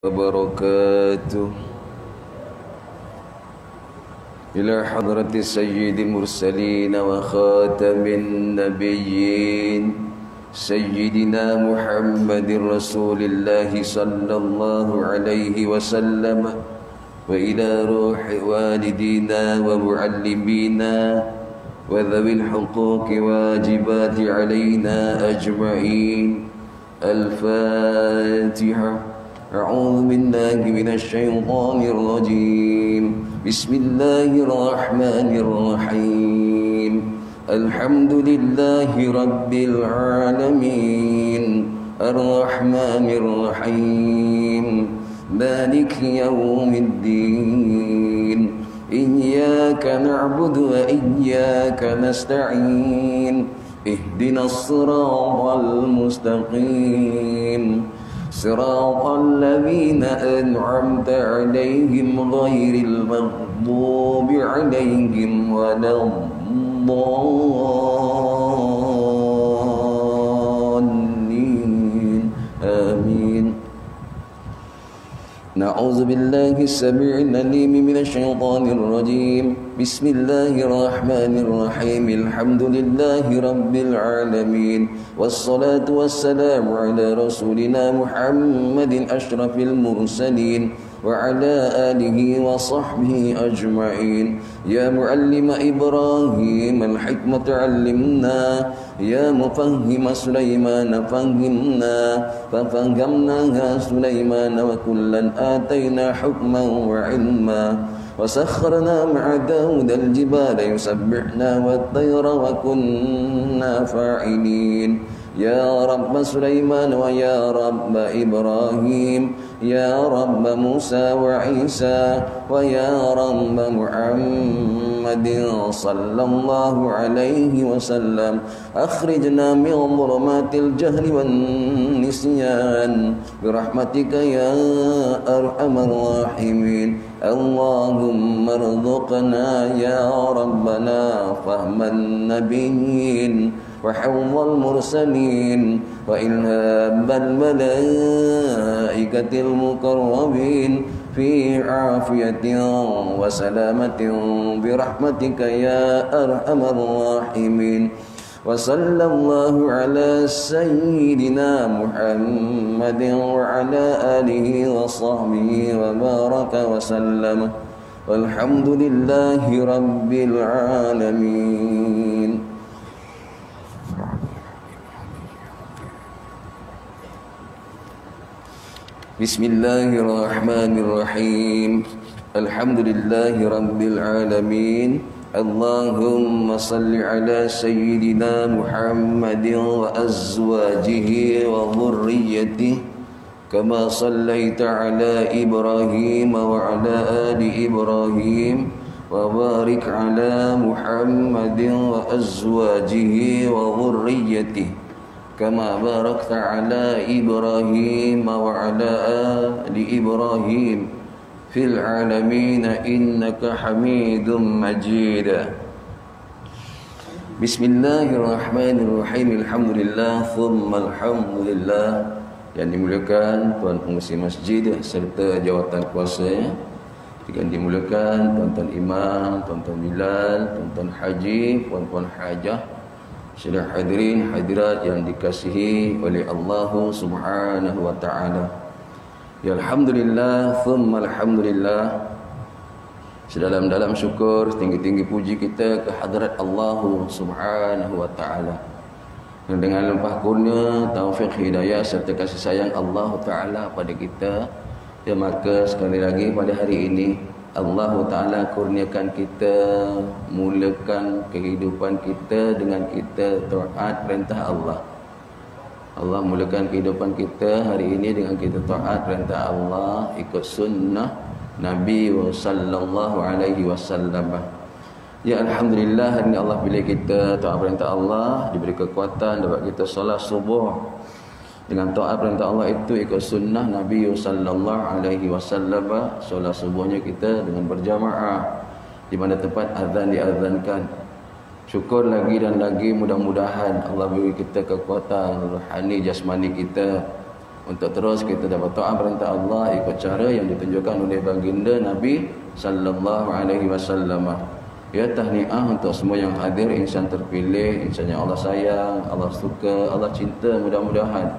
وبركاته إلى حضرة سيد المرسلين وخاتم النبيين سيدنا محمد رسول الله صلى الله عليه وسلم وإلى روح والدينا ومعلمينا وذوي الحقوق واجبات علينا أجمعين. الفاتحة. أعوذ بالله من الشيطان الرجيم. بسم الله الرحمن الرحيم. الحمد لله رب العالمين الرحمن الرحيم مالك يوم الدين إياك نعبد وإياك نستعين اهدنا الصراط المستقيم صراط الذين أنعمت عليهم غير المغضوب عليهم ولا الضالين آمين. نعوذ بالله السميع العليم من الشيطان الرجيم. بسم الله الرحمن الرحيم. الحمد لله رب العالمين والصلاة والسلام على رسولنا محمد أشرف المرسلين وعلى آله وصحبه أجمعين. يا معلم إبراهيم الحكمة علمنا يا مفهم سليمان فهمنا ففهمناها سليمان وكلا آتينا حكما وعلما وسخرنا مع داود الجبال يسبحنا والطير وكنا فاعلين. يا رب سليمان ويا رب إبراهيم يا رب موسى وعيسى ويا رب محمد صلى الله عليه وسلم أخرجنا من ظلمات الجهل والنسيان برحمتك يا أرحم الراحمين. اللهم ارزقنا يا ربنا فهم النبيين وحفظ المرسلين وإلهام الملائكة المقربين في عافية وسلامة برحمتك يا أرحم الراحمين. وصلى الله على سيدنا محمد وعلى آله وصحبه وبارك وسلم والحمد لله رب العالمين. بسم الله الرحمن الرحيم. الحمد لله رب العالمين. اللهم صل على سيدنا محمد وأزواجه وذريته كما صليت على إبراهيم وعلى آل إبراهيم وبارك على محمد وأزواجه وذريته كما باركت على إبراهيم وعلى آل إبراهيم في العالمين إنك حميد مجيد. بسم الله الرحمن الرحيم. الحمد لله ثم الحمد لله. Yang dimuliakan Tuan Pengurusi Masjid serta jawatan kuasa, yang dimuliakan Tuan-Tuan Imam, Tuan-Tuan Bilal, Tuan-Tuan Haji, Puan-Puan Hajah, sedang hadirin hadirat yang dikasihi oleh Allah Subhanahu wa taala. Ya alhamdulillah thumma alhamdulillah. Sedalam-dalam syukur, tinggi-tinggi puji kita ke hadirat Allah Subhanahu wa taala. Dengan limpah kurnia, taufik, hidayah serta kasih sayang Allah taala pada kita, ya maka sekali lagi pada hari ini Allah Ta'ala kurniakan kita, mulakan kehidupan kita dengan kita taat perintah Allah. Allah mulakan kehidupan kita hari ini dengan kita taat perintah Allah, ikut sunnah Nabi sallallahu alaihi wasallam. Ya alhamdulillah, hari ini Allah pilih kita taat perintah Allah, diberi kekuatan dapat kita solat subuh. Dengan taat perintah Allah itu ikut sunnah Nabi sallallahu alaihi wasallam. Solat subuhnya kita dengan berjamaah di mana tempat azan diazankan. Syukur lagi dan lagi, mudah-mudahan Allah beri kita kekuatan rohani jasmani kita untuk terus kita dapat taat perintah Allah ikut cara yang ditunjukkan oleh baginda Nabi sallallahu alaihi wasallam. Ya, tahniah untuk semua yang hadir, insan terpilih, insan yang Allah sayang, Allah suka, Allah cinta. Mudah-mudahan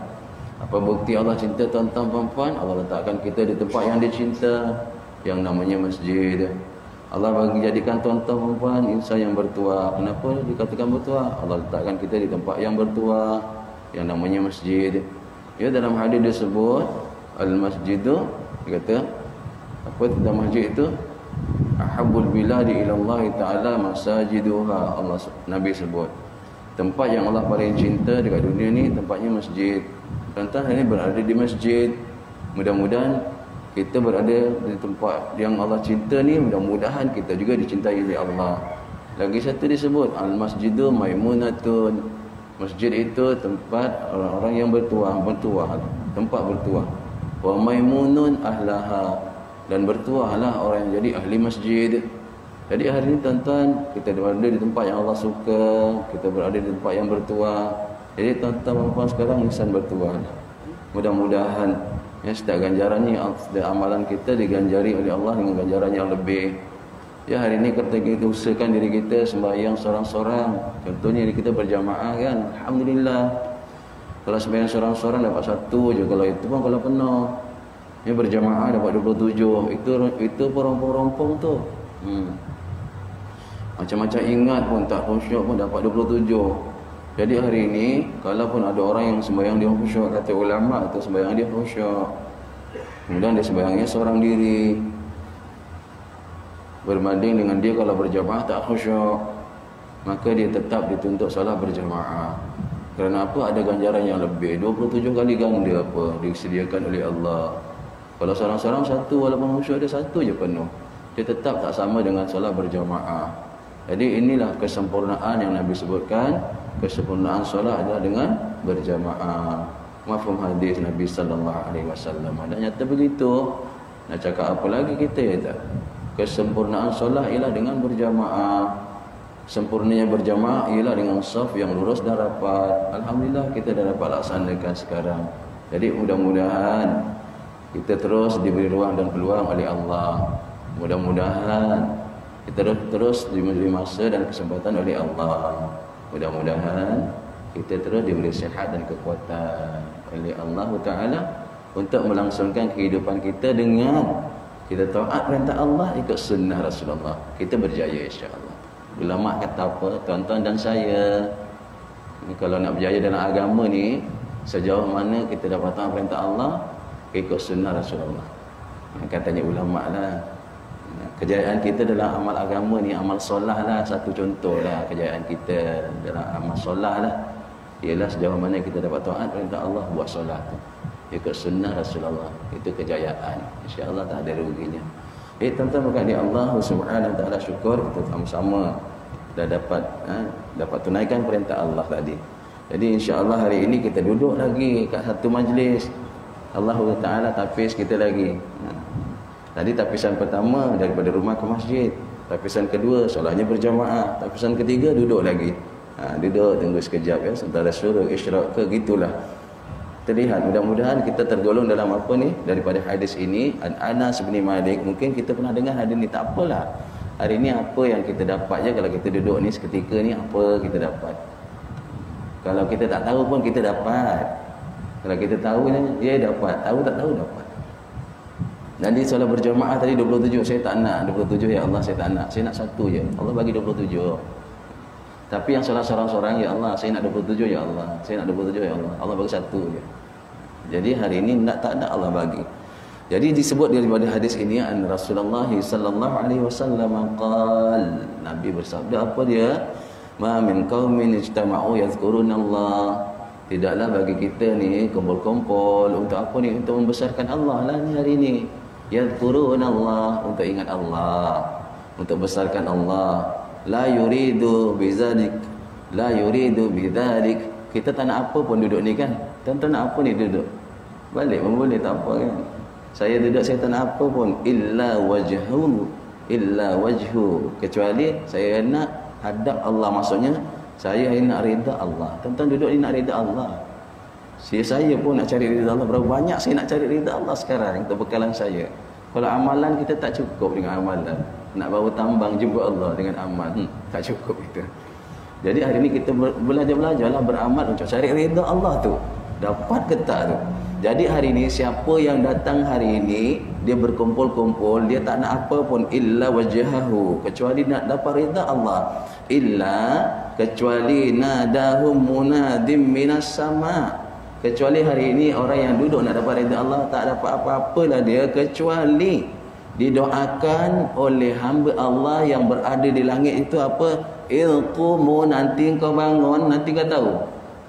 apa bukti Allah cinta tuan-tuan puan-puan? Allah letakkan kita di tempat yang dicinta, yang namanya masjid. Allah bagi jadikan tuan-tuan puan-puan insan yang bertuah. Kenapa dikatakan bertuah? Allah letakkan kita di tempat yang bertuah, yang namanya masjid. Ya, dalam hadis disebut al-masjidu, dia kata apa tentang masjid itu? Ahabbul biladi ila Allah Ta'ala masajiduha. Allah Nabi sebut tempat yang Allah paling cinta dekat dunia ni tempatnya masjid. Tuan-tuan hari ni berada di masjid. Mudah-mudahan kita berada di tempat yang Allah cinta ni, mudah-mudahan kita juga dicintai oleh Allah. Lagi satu disebut al-masjidu maimunatun. Masjid itu tempat orang-orang yang bertuah, tempat bertuah. Wa maimunun ahlaha, dan bertuahlah orang yang jadi ahli masjid. Jadi hari ini tuan-tuan, kita berada di tempat yang Allah suka, kita berada di tempat yang bertuah. Jadi tuan-tuan sekarang insan bertuah. Mudah-mudahan setiap ganjarannya, setiap amalan kita diganjari oleh Allah dengan ganjaran yang lebih. Ya, hari ini kita usahakan diri kita sembahyang seorang-seorang. Contohnya kita berjamaah kan, alhamdulillah. Kalau sembahyang seorang-seorang dapat satu je, kalau itu pun kalau penuh. Ya, berjamaah dapat 27. Itu rompong-rompong tu. Macam-macam ingat pun tak khusyuk pun dapat 27. Jadi hari ini kalaupun ada orang yang sembahyang dia khusyuk, kata ulama tu sembahyang dia khusyuk. Kemudian dia sembahyangnya seorang diri. Berbanding dengan dia kalau berjamaah tak khusyuk, maka dia tetap dituntut solat berjamaah. Kerana apa? Ada ganjaran yang lebih, 27 kali ganda apa disediakan oleh Allah. Kalau seorang-seorang satu, walaupun khusyuk dia satu je penuh, dia tetap tak sama dengan solat berjamaah. Jadi inilah kesempurnaan yang Nabi sebutkan. Kesempurnaan solat adalah dengan berjamaah. Mafhum hadis Nabi sallallahu alaihi wasallam. Dan nyata begitu. Nak cakap apa lagi kita ya tak? Kesempurnaan solat ialah dengan berjamaah. Sempurnanya berjamaah ialah dengan saf yang lurus dan rapat. Alhamdulillah kita dah dapat laksanakan sekarang. Jadi mudah-mudahan kita terus diberi ruang dan peluang oleh Allah. Mudah-mudahan kita terus diberi masa dan kesempatan oleh Allah. Mudah-mudahan kita terus diberi sihat dan kekuatan oleh Allah Ta'ala untuk melangsungkan kehidupan kita dengan kita taat perintah Allah, ikut sunnah Rasulullah. Kita berjaya insya-Allah. Ulama kata apa? Tuan-tuan dan saya, ini kalau nak berjaya dalam agama ni, sejauh mana kita dapat taat perintah Allah, ikut sunnah Rasulullah. Katanya ulama lah. Kejayaan kita dalam amal agama ni, amal solah lah, satu contoh lah kejayaan kita dalam amal solah lah. Ialah sejauh mana kita dapat taat perintah Allah, buat solah tu ikut sunnah Rasulullah. Itu kejayaan, insya-Allah tak ada ruginya. Tuan-tuan berkat Allah Subhanahu wa taala, syukur kita sama-sama dah dapat tunaikan perintah Allah tadi. Jadi insya-Allah hari ini kita duduk lagi kat satu majlis. Allah Taala tapis kita lagi. Tadi tapisan pertama daripada rumah ke masjid, tapisan kedua solatnya berjamaah, tapisan ketiga duduk lagi. Duduk tunggu sekejap ya, sementara syuruk isyraq ke gitulah. Terlihat, mudah-mudahan kita tergolong dalam apa ni daripada hadis ini. Anas bin Malik, mungkin kita pernah dengar hadis ni, tak apalah. Hari ni apa yang kita dapat je, kalau kita duduk ni seketika ni apa kita dapat. Kalau kita tak tahu pun kita dapat. Kalau kita tahu dia dapat, tahu tak tahu dapat. Jadi solat berjamaah tadi 27, saya tak nak 27 ya Allah, saya tak nak. Saya nak satu je. Allah bagi 27. Tapi yang solat seorang-seorang, ya Allah, saya nak 27 ya Allah. Saya nak 27 ya Allah. Allah bagi satu je. Jadi hari ini tak ada Allah bagi. Jadi disebut daripada hadis ini an Rasulullah sallallahu alaihi wasallam qal, Nabi bersabda apa dia? Ma min qaumin ijtama'u yadhkurunallah. Tidaklah bagi kita ni kumpul-kumpul untuk apa ni? Untuk membesarkan Allah lah ni hari ni. Yadhkurunallah, untuk ingat Allah, untuk besarkan Allah. La yuridu bizalik, la yuridu bidzalik. Kita tak nak apa pun duduk ni kan. Tuan-tuan nak apa ni duduk? Balik pun boleh, tak apa kan. Saya duduk, saya tak nak apa pun. Illa wajhu, illa wajhu. Kecuali saya nak hadap Allah, maksudnya saya nak rida Allah. Tuan-tuan duduk ni nak rida Allah. Saya pun nak cari ridha Allah. Berapa banyak saya nak cari ridha Allah sekarang, itu bekalan saya. Kalau amalan kita tak cukup dengan amalan, nak bawa tambang jumpa Allah dengan amal, tak cukup itu. Jadi hari ini kita belajarlah beramal untuk cari ridha Allah tu. Dapat ke tak tu? Jadi hari ini siapa yang datang hari ini, dia berkumpul-kumpul, dia tak nak apa pun illa wajhahu, kecuali nak dapat ridha Allah. Illa, kecuali nadahum munadim minas sama. Kecuali hari ini orang yang duduk nak dapat ridha Allah tak dapat apa-apalah dia, kecuali didoakan oleh hamba Allah yang berada di langit itu apa? Ilqumu, nanti kau bangun, nanti kau tahu.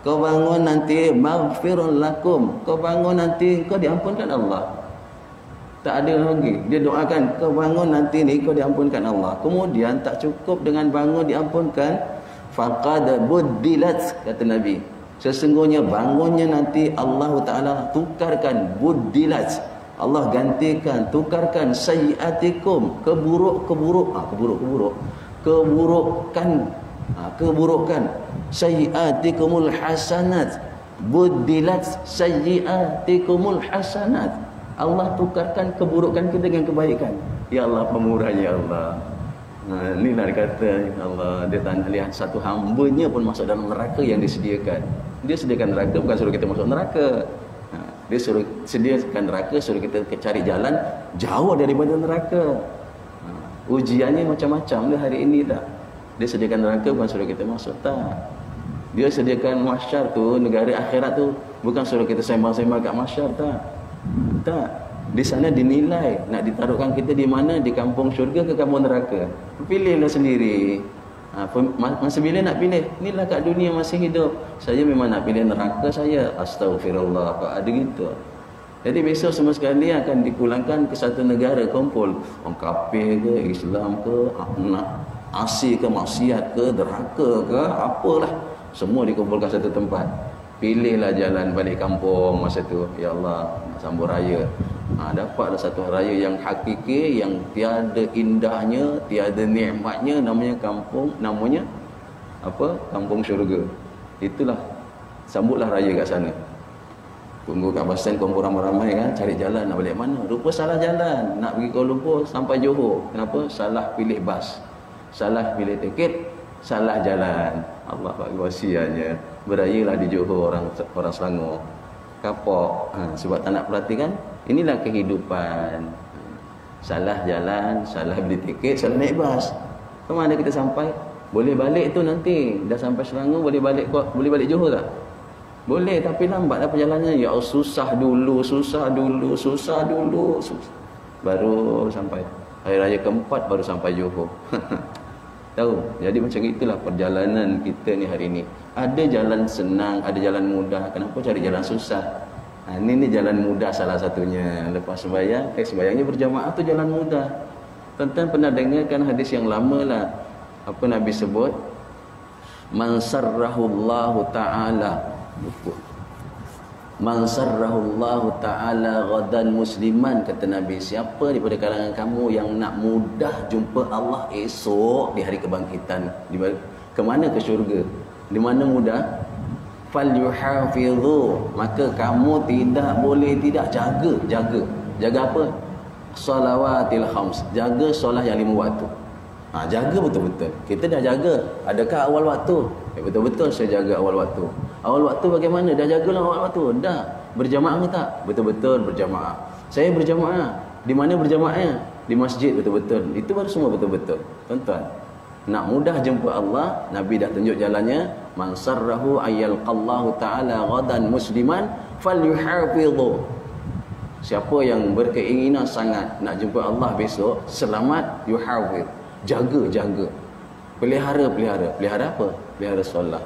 Kau bangun nanti maghfirun lakum. Kau bangun nanti kau diampunkan Allah. Tak ada lagi. Dia doakan kau bangun nanti ni kau diampunkan Allah. Kemudian tak cukup dengan bangun diampunkan, faqad buddilat, kata Nabi. Sesungguhnya bangunnya nanti Allah Ta'ala tukarkan, buddilat, Allah gantikan, tukarkan sayyiatikum, keburukan sayyiatikumul hasanat, buddilat sayyiatikumul hasanat. Allah tukarkan keburukan kita dengan kebaikan. Ya Allah, pemurahnya Allah. Inilah dia kata Allah, dia tak nak lihat satu hambanya pun masuk dalam neraka yang disediakan. Dia sediakan neraka bukan suruh kita masuk neraka. Dia suruh sediakan neraka, suruh kita cari jalan jauh daripada neraka. Ujiannya macam-macam dia hari ini tak. Dia sediakan neraka bukan suruh kita masuk, tak. Dia sediakan mahsyar tu, negara akhirat tu, bukan suruh kita sembang-sembang kat mahsyar, tak. Tak. Di sana dinilai nak ditaruhkan kita di mana, di kampung syurga ke kampung neraka. Pilihlah sendiri. Masa bila nak pilih? Inilah kat dunia masih hidup, saya memang nak pilih neraka saya. Astaghfirullah, kok ada gitu. Jadi besok semua sekali akan dipulangkan ke satu negara kumpul. Orang kafir ke, Islam ke, nak asi ke, maksiat ke, derhaka ke, apalah, semua dikumpulkan satu tempat. Pilihlah jalan balik kampung masa tu. Ya Allah, nak sambut raya. Dapatlah satu raya yang hakiki, yang tiada indahnya, tiada nikmatnya, namanya kampung, namanya apa? Kampung syurga. Itulah, sambutlah raya kat sana. Tunggu kat bas stand kumpul ramai-ramai kan, cari jalan nak balik mana. Rupa salah jalan, nak pergi Kuala Lumpur sampai Johor. Kenapa? Salah pilih bas, salah pilih tiket, salah jalan. Allah bagi wasiatnya. Berayalah di Johor orang Selangor. Kapok. Sebab tak nak perhatikan. Inilah kehidupan. Salah jalan, salah beli tiket, salah naik bas. Ke mana kita sampai? Boleh balik tu nanti. Dah sampai Selangor, boleh balik Johor tak? Boleh, tapi lambatlah perjalanannya. Ya Allah, susah dulu. Baru sampai. Hari raya keempat baru sampai Johor. Tahu? Jadi macam itulah perjalanan kita ni hari ni. Ada jalan senang, ada jalan mudah. Kenapa cari jalan susah? Ini jalan mudah salah satunya. Lepas sembahyang, sembahyangnya berjamaah tu jalan mudah. Tuan-tuan pernah dengarkan hadis yang lama lah. Apa Nabi sebut? Man sarrahullahu ta'ala, man sarrahullahu ta'ala ghadan musliman, kata Nabi, siapa daripada kalangan kamu yang nak mudah jumpa Allah esok di hari kebangkitan, ke mana? Ke syurga. Di mana mudah? Falyuhafidhu, maka kamu tidak boleh tidak jaga apa? Salawatil khams, jaga solat yang 5 waktu. Jaga betul-betul. Kita dah jaga. Adakah awal waktu? Betul-betul saya jaga awal waktu. Awal waktu bagaimana? Dah jagalah awal waktu. Dah. Berjamaah ke tak? Betul-betul berjamaah. Saya berjamaah. Di mana berjamaahnya? Di masjid, betul-betul. Itu baru semua betul-betul. Tuan-tuan, nak mudah jumpa Allah, Nabi dah tunjuk jalannya. Man sarrahu ayyalqallahu ta'ala ghadan musliman falyuhafidhu. Siapa yang berkeinginan sangat nak jumpa Allah besok, selamat, yuhafidh. Jaga. Pelihara apa? Pelihara solat.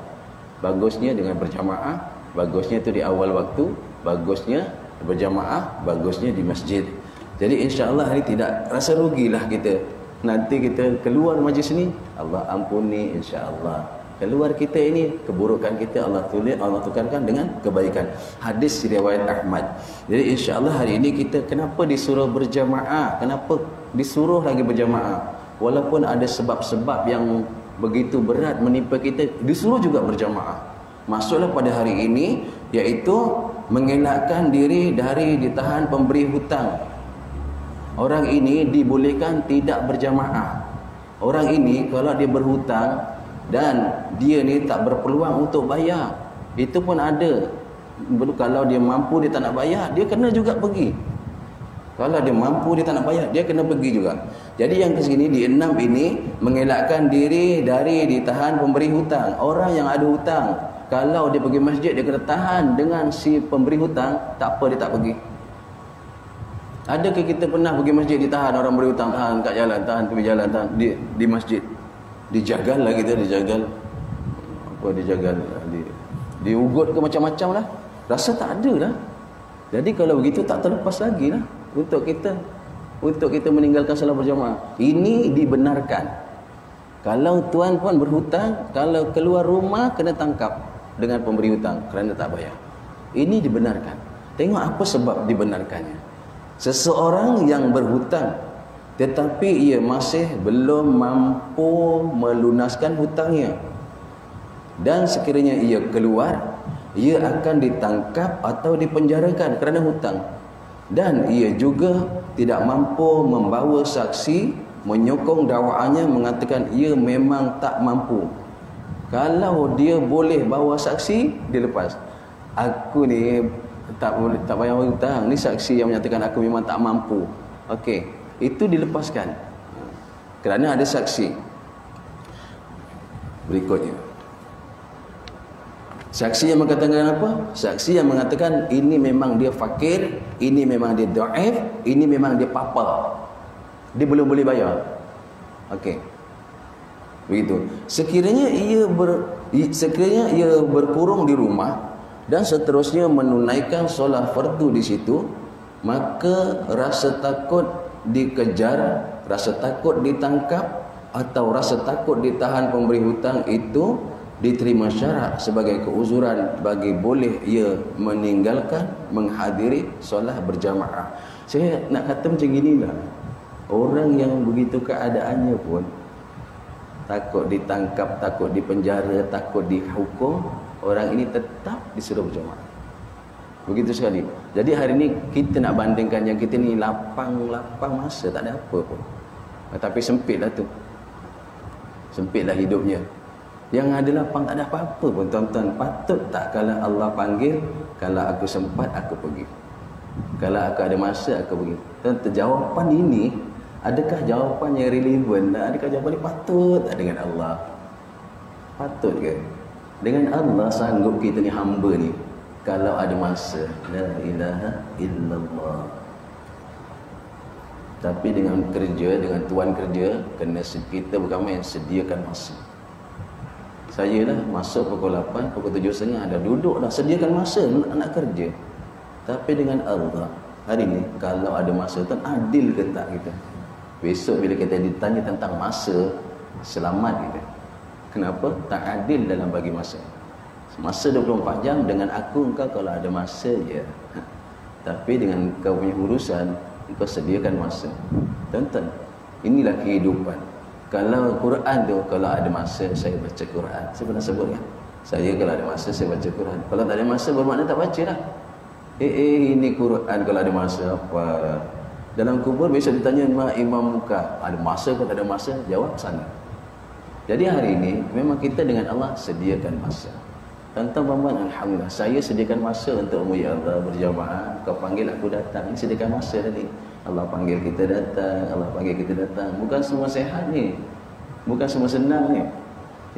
Bagusnya dengan berjamaah, bagusnya tu di awal waktu, bagusnya berjamaah, bagusnya di masjid. Jadi insya-Allah hari tidak rasa rugilah kita. Nanti kita keluar majlis ni, Allah ampuni insya-Allah. Keluar kita ini, keburukan kita Allah tulis, Allah tukarkan dengan kebaikan. Hadis riwayat Ahmad. Jadi insya-Allah hari ini kita kenapa disuruh berjamaah? Kenapa disuruh lagi berjamaah? Walaupun ada sebab-sebab yang begitu berat menimpa kita, disuruh juga berjamaah. Masuklah pada hari ini, iaitu mengelakkan diri dari ditahan pemberi hutang. Orang ini dibolehkan tidak berjamaah. Orang ini kalau dia berhutang dan dia ni tak berpeluang untuk bayar, itu pun ada. Kalau dia mampu dia tak nak bayar, dia kena juga pergi. Kalau dia mampu dia tak nak bayar, dia kena pergi juga. Jadi yang ke sini di 6 ini mengelakkan diri dari ditahan pemberi hutang. Orang yang ada hutang, kalau dia pergi masjid dia kena tahan dengan si pemberi hutang, tak apa dia tak pergi. Adakah kita pernah pergi masjid ditahan orang beri hutang, tahan kat jalan, tahan tepi jalan, tahan di masjid. Dijagal lah kita, dijagal. Apa dijagal? Diugut ke macam-macam lah. Rasa tak ada lah. Jadi kalau begitu tak terlepas lagi lah untuk kita meninggalkan salat berjamaah. Ini dibenarkan. Kalau tuan puan berhutang, kalau keluar rumah kena tangkap dengan pemberi hutang kerana tak bayar. Ini dibenarkan. Tengok apa sebab dibenarkannya. Seseorang yang berhutang tetapi ia masih belum mampu melunaskan hutangnya, dan sekiranya ia keluar, ia akan ditangkap atau dipenjarakan kerana hutang, dan ia juga tidak mampu membawa saksi menyokong dakwaannya mengatakan ia memang tak mampu. Kalau dia boleh bawa saksi, dia lepas. Aku ni tak payah hutang, ni saksi yang menyatakan aku memang tak mampu. Okey, itu dilepaskan kerana ada saksi. Berikutnya, saksi yang mengatakan apa? Saksi yang mengatakan ini memang dia fakir, ini memang dia dhaif, ini memang dia papa, dia belum boleh bayar. Okey, begitu. Sekiranya ia berkurung di rumah dan seterusnya menunaikan solat fardu di situ, maka rasa takut dikejar, rasa takut ditangkap, atau rasa takut ditahan pemberi hutang itu diterima syarak sebagai keuzuran bagi boleh ia meninggalkan menghadiri solat berjamaah. Saya nak kata macam inilah, orang yang begitu keadaannya pun takut ditangkap, takut dipenjara, takut dihukum, orang ini tetap disuruh berjamaah. Begitu sekali. Jadi hari ini kita nak bandingkan yang kita ni lapang masa, tak ada apa pun. Tapi sempitlah tu. Sempitlah hidupnya. Yang ada lapang tak ada apa-apa pun, tuan-tuan. Patut tak kalau Allah panggil, kalau aku sempat aku pergi. Kalau aku ada masa aku pergi. Tuan-tuan, jawapan ini adakah jawapan yang relevan? Adakah jawapan ini patut tak dengan Allah? Patut ke? Dengan Allah sanggup kita ni hamba ni kalau ada masa, la ilaha illallah. Tapi dengan kerja, dengan tuan kerja, kena kita bukan main, sediakan masa. Saya lah masuk pukul 8, pukul 7.30 dah duduk dah, sediakan masa nak kerja. Tapi dengan Allah, hari ni kalau ada masa, tuan adil ke tak kita? Besok bila kita ditanya tentang masa, selamat kita. Kenapa? Tak adil dalam bagi masa. Masa 24 jam dengan aku, engkau kalau ada masa je. Tapi dengan kau punya urusan, engkau sediakan masa. Tonton, inilah kehidupan. Kalau Quran tu, kalau ada masa saya baca Quran. Saya pernah sebut kan? Saya kalau ada masa saya baca Quran. Kalau tak ada masa bermakna tak baca lah. Ini Quran kalau ada masa apa? Dalam kubur besok ditanya Imam Muka, ada masa ke tak ada masa? Jawab sana. Jadi hari ini memang kita dengan Allah sediakan masa. Tuan-tuan, alhamdulillah, saya sediakan masa untuk ya Allah berjamaah. Kau panggil aku datang, ini sediakan masa tadi. Allah panggil kita datang, Allah panggil kita datang. Bukan semua sehat ni, bukan semua senang ni.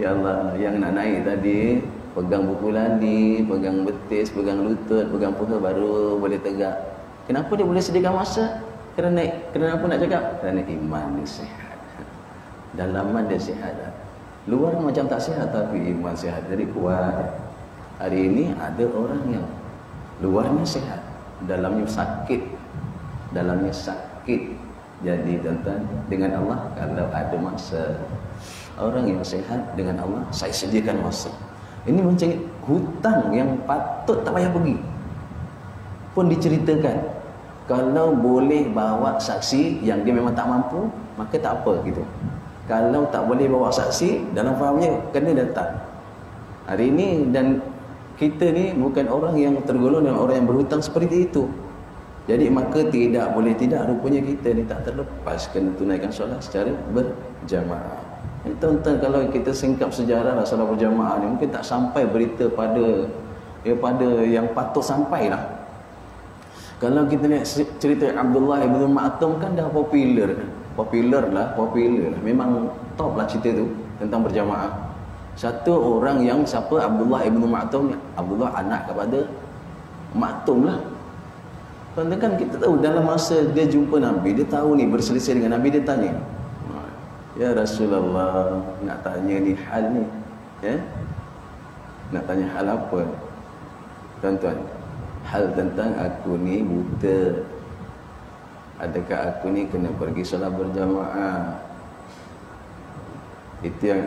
Ya Allah, yang nak naik tadi pegang buku lali, pegang betis, pegang lutut, pegang paha baru boleh tegak. Kenapa dia boleh sediakan masa? Kerana apa nak cakap? Kerana iman dia sihat, dalaman dia sihat. Luar macam tak sihat tapi iman sihat, jadi kuat. Hari ini ada orang yang luarnya sihat, dalamnya sakit. Jadi tuan-tuan, dengan Allah kalau ada masa, orang yang sihat dengan Allah, saya sediakan masa. Ini macam hutang yang patut tak payah pergi pun diceritakan. Kalau boleh bawa saksi yang dia memang tak mampu, maka tak apa gitu. Kalau tak boleh bawa saksi, dalam fahamnya kena datang hari ini. Dan kita ni bukan orang yang tergolong dengan orang yang berhutang seperti itu. Jadi maka tidak boleh tidak, rupanya kita ni tak terlepas kena tunaikan solat secara berjamaah. Tuan-tuan, kalau kita singkap sejarah lah solat berjamaah ni, mungkin tak sampai berita pada yang patut sampai lah. Kalau kita lihat cerita Abdullah ibn Ma'tum kan dah popular lah. Memang top lah cerita tu tentang berjamaah. Satu orang yang siapa, Abdullah ibn Ma'tum, Abdullah anak kepada Ma'tum lah. Tuan-tuan, kan kita tahu dalam masa dia jumpa Nabi, dia tahu ni berselisih dengan Nabi, dia tanya, ya Rasulullah, nak tanya ni hal ni, ya? Nak tanya hal apa? Tuan-tuan, hal tentang aku ni buta. Adakah aku ni kena pergi solat berjamaah? Itu yang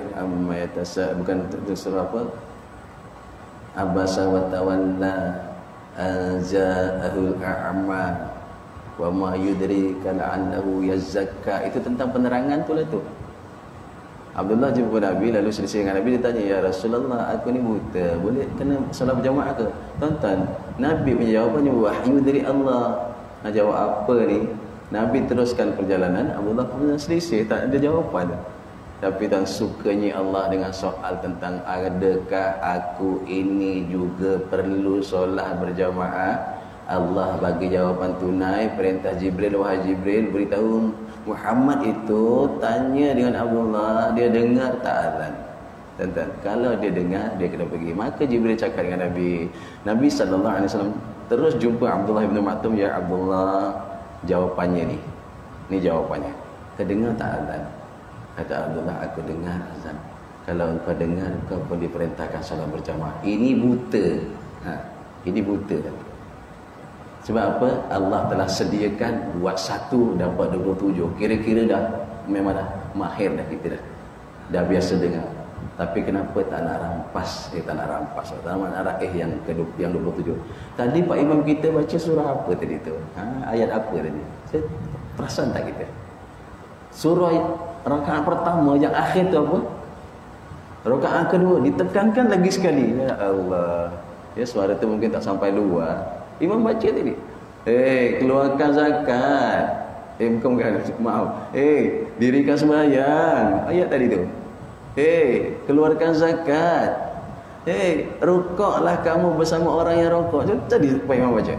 bukan surah apa? Abasa wa tawalla ja'ahul a'ma wa ma yudrika la'allahu yazakka. Itu tentang penerangan tu lah tu. Abdullah jumpa Nabi, lalu selesai dengan Nabi, dia tanya, ya Rasulullah, aku ni buta, boleh kena solat berjamaah ke? Tuan-tuan, Nabi punya jawapannya wahyu dari Allah. Nak jawab apa ni? Nabi teruskan perjalanan, Abdullah punya selisih, tak ada jawapan. Tapi tuan, sukanya Allah dengan soal tentang adakah aku ini juga perlu solat berjamaah, Allah bagi jawapan tunai. Perintah Jibril, wahai Jibril, beritahu Muhammad itu tanya dengan Abdullah, dia dengar tak azan? Tuan-tuan, kalau dia dengar, dia kena pergi. Maka Jibril cakap dengan Nabi SAW terus jumpa Abdullah bin Ma'tum, ya Abdullah, jawapannya ni jawapannya, kau dengar tak azan? Kata Abdullah, aku dengar azan. Kalau kau dengar, kau pun diperintahkan solat berjamaah. Ini buta. Ini buta. Sebab apa? Allah telah sediakan buat satu dapat 27. Kira-kira dah memang dah mahir dah kita dah. Dah biasa dengar. Tapi kenapa tak nak rampas? Tak nak rampas. Tak nak raih yang 27. Tadi Pak Imam kita baca surah apa tadi tu? Ayat apa tadi? Saya perasan tak kita? Surah rakaat pertama yang akhir tu apa? Rakaat kedua ditekankan lagi sekali. Ya Allah. Ya, suara tu mungkin tak sampai luar. Imam baca tadi, keluarkan zakat, bukan, maaf, dirikan sembahyang, ayat tadi tu, keluarkan zakat, rukuklah kamu bersama orang yang rukuk. Tadi apa Imam baca?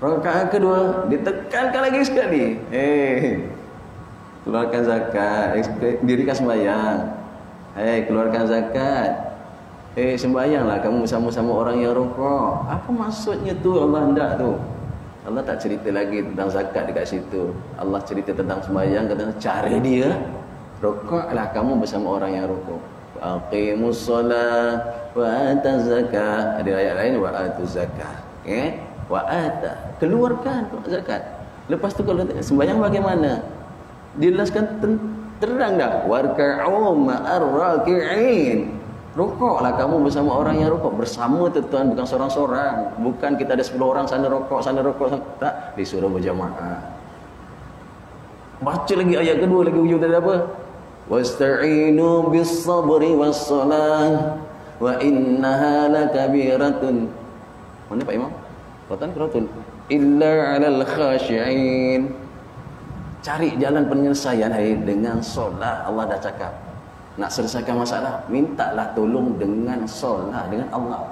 Rakaat kedua ditekankan lagi sekali, keluarkan zakat, dirikan sembahyang, keluarkan zakat, sembahyanglah kamu bersama-sama orang yang rukuk. Apa maksudnya tu? Allah hendak tu. Allah tak cerita lagi tentang zakat dekat situ. Allah cerita tentang sembahyang, tentang cara dia. Rukuklah kamu bersama orang yang rukuk. Aqimus solat wa ataz zakat. Ada ayat lain, wa atuz zakat. Wa ata, keluarkan zakat. Lepas tu kalau sembahyang bagaimana? Dijelaskan terang dah. Warka'u ma'ar raki'in. Rukuklah kamu bersama orang yang rukuk. Bersama tuan, bukan seorang-seorang. Bukan kita ada 10 orang sana rukuk. Tak, disuruh berjamaah. Baca lagi ayat kedua lagi, ujung tadi apa? Wasta'inu bis sabri was salah wa innaha lakabiratun. Mana Pak Imam? Qur'an illa 'alal khashi'in. Cari jalan penyelesaian dengan solat. Allah dah cakap. Nak selesaikan masalah, mintalah tolong dengan solat, dengan Allah.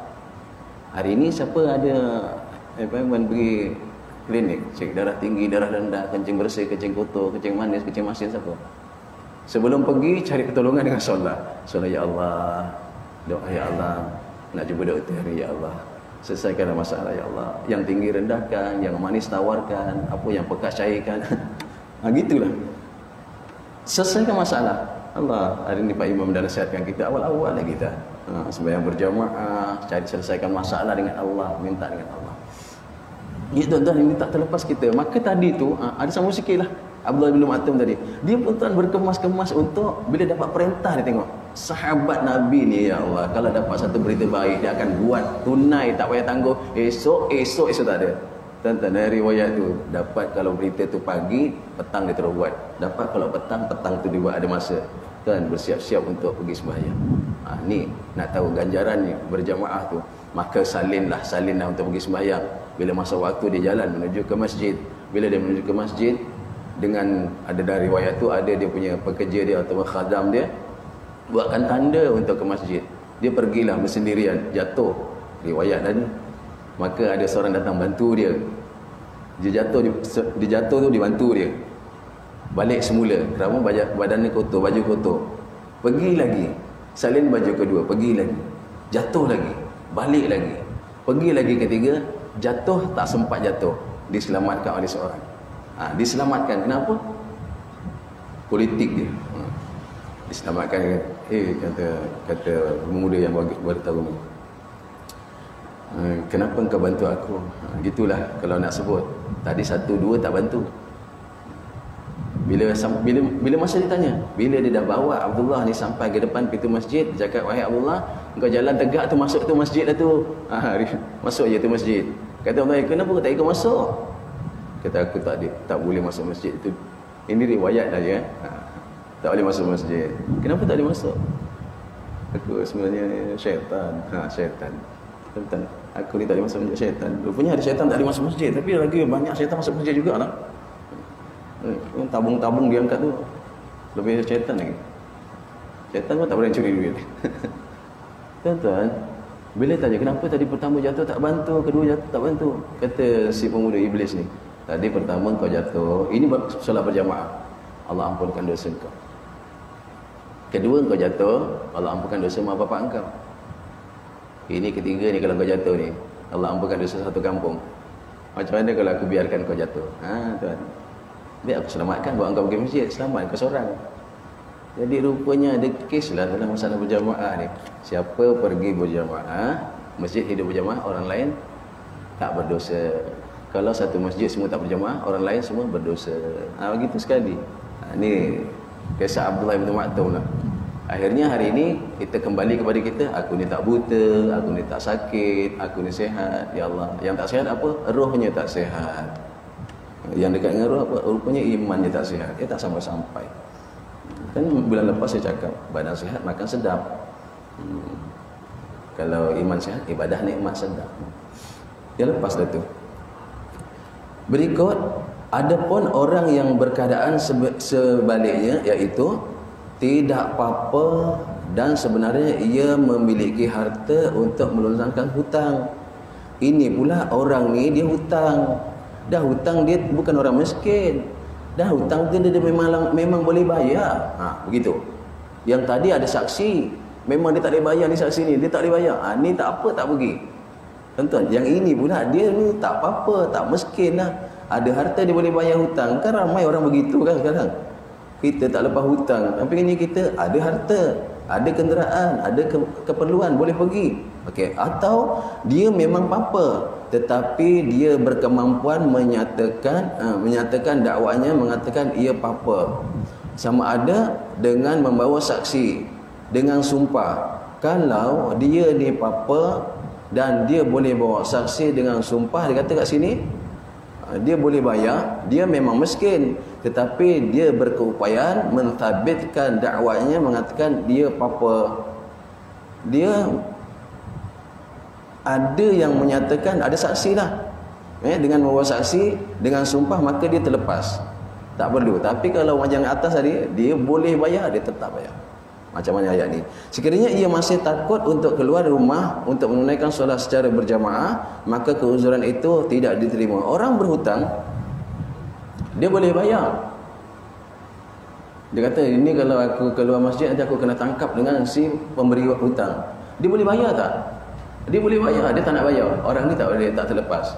Hari ini siapa ada pergi klinik, cek darah tinggi, darah rendah, kencing bersih, kencing kotor, kencing manis, kencing masin, siapa? Sebelum pergi, cari pertolongan dengan solat. Solat, ya Allah, doa ya Allah, nak jumpa doktor, ya Allah, selesaikanlah masalah ya Allah. Yang tinggi rendahkan, yang manis tawarkan, apa yang pekat cairkan. Gitulah. Selesaikan masalah. Allah, hari ini Pak Imam dah nasihatkan kita awal-awal lagi kita. Sembahyang berjamaah, cari selesaikan masalah dengan Allah, minta dengan Allah. Ya tuan-tuan, ini tak terlepas kita. Maka tadi tu ada sambung sikit lah. Abdullah bin Ma'tum tadi, dia tuan-tuan berkemas-kemas untuk bila dapat perintah, dia tengok sahabat Nabi ni, ya Allah, kalau dapat satu berita baik dia akan buat tunai, tak payah tangguh esok tak ada. Tuan-tuan, dari riwayat tu dapat kalau berita tu pagi, petang dia terus buat. Dapat kalau petang tu dia buat, ada masa. Tuan bersiap-siap untuk pergi sembahyang. Ni nak tahu ganjaran ni berjamaah tu. maka salinlah untuk pergi sembahyang. Bila masa waktu dia jalan menuju ke masjid, bila dia menuju ke masjid, dengan ada dari riwayat tu, ada dia punya pekerja dia atau khadam dia buatkan tanda untuk ke masjid. Dia pergilah bersendirian, jatuh, riwayat tadi. Maka ada seorang datang bantu dia. Dia jatuh tu dibantu dia. Balik semula, kerana badan dia kotor, baju kotor. Pergi lagi, salin baju kedua, pergi lagi. Jatuh lagi, balik lagi. Pergi lagi ketiga, jatuh tak sempat jatuh, diselamatkan oleh seorang. Diselamatkan, kenapa? Politik dia. Diselamatkan, kata pemuda yang baru tahu ni. Kenapa engkau bantu aku? Gitulah kalau nak sebut. Tadi 1, 2 tak bantu. Bila masa dia tanya, bila dia dah bawa Abdullah ni sampai ke depan pintu masjid, dia cakap, wahai Abdullah, engkau jalan tegak tu, masuk tu masjid dah tu. Masuk je tu masjid. Kata Abdullah, kenapa kau tak ikut masuk? Kata, aku tak boleh masuk masjid itu. Ini riwayat dah ya. Tak boleh masuk masjid. Kenapa tak boleh masuk? Aku sebenarnya syaitan. Syaitan. Syaitan. Aku ni tak boleh masuk masjid, syaitan. Rupanya ada syaitan tak boleh masuk masjid, tapi lagi banyak syaitan masuk masjid juga lah. Tabung-tabung dia angkat tu lebih syaitan lagi. Syaitan pun tak boleh curi duit. Tuan-tuan, bila tanya kenapa tadi pertama jatuh tak bantu, kedua jatuh tak bantu, kata si pemuda iblis ni, tadi pertama kau jatuh, ini solat berjamaah, Allah ampunkan dosa kau. Kedua kau jatuh, Allah ampunkan dosa mak bapak engkau. Ini ketiga ni, kalau kau jatuh ni, Allah ampunkan dosa satu kampung. Macam mana kalau aku biarkan kau jatuh? Tuan, biar aku selamatkan, buat engkau pergi masjid, selamat kau seorang. Jadi rupanya ada kes lah dalam masalah berjamaah ni. Siapa pergi berjamaah, masjid hidup berjamaah, orang lain tak berdosa. Kalau satu masjid semua tak berjamaah, orang lain semua berdosa. Begitu sekali. Ni kisah Abdullah bin Maktum lah. Akhirnya hari ini kita kembali kepada kita. Aku ni tak buta, aku ni tak sakit, aku ni sihat. Ya Allah, yang tak sihat apa? Rohnya tak sihat. Yang dekat dengan roh apa? Rupanya imannya tak sihat. Dia tak sampai-sampai. Kan bulan lepas saya cakap, badan sihat makan sedap. Kalau iman sihat, ibadah nikmat sedap. Dia lepas dah tu. Berikut, adapun orang yang berkeadaan sebaliknya, iaitu tidak apa-apa dan sebenarnya ia memiliki harta untuk melunaskan hutang. Ini pula orang ni dia hutang. Dah hutang, dia bukan orang miskin. Dah hutang dia memang boleh bayar. Begitu. Yang tadi ada saksi, memang dia tak boleh bayar ni, saksi ni dia tak boleh bayar. Ni tak apa, tak pergi. Tuan-tuan, yang ini pula dia ni tak apa-apa, tak miskin lah. Ada harta dia boleh bayar hutang. Kan ramai orang begitu kan sekarang. Kita tak lepas hutang, tapi ini kita ada harta, ada kenderaan, ada keperluan, boleh pergi. Okey, atau dia memang apa, tetapi dia berkemampuan menyatakan dakwanya, mengatakan ia papa. Sama ada dengan membawa saksi, dengan sumpah. Kalau dia ni papa dan dia boleh bawa saksi dengan sumpah, dia kata kat sini, dia boleh bayar, dia memang miskin, tetapi dia berkeupayaan mentadbitkan dakwanya, mengatakan dia papa. Dia ada yang menyatakan, ada saksi lah, dengan membawa saksi, dengan sumpah, maka dia terlepas, tak perlu. Tapi kalau macam atas tadi, dia boleh bayar, dia tetap bayar. Macam mana ayat ni? Sekiranya ia masih takut untuk keluar rumah untuk menunaikan solat secara berjamaah, maka keuzuran itu tidak diterima. Orang berhutang, dia boleh bayar. Dia kata, ini kalau aku keluar masjid, nanti aku kena tangkap dengan si pemberi hutang. Dia boleh bayar tak? Dia boleh bayar, dia tak nak bayar. Orang ni tak boleh, tak terlepas.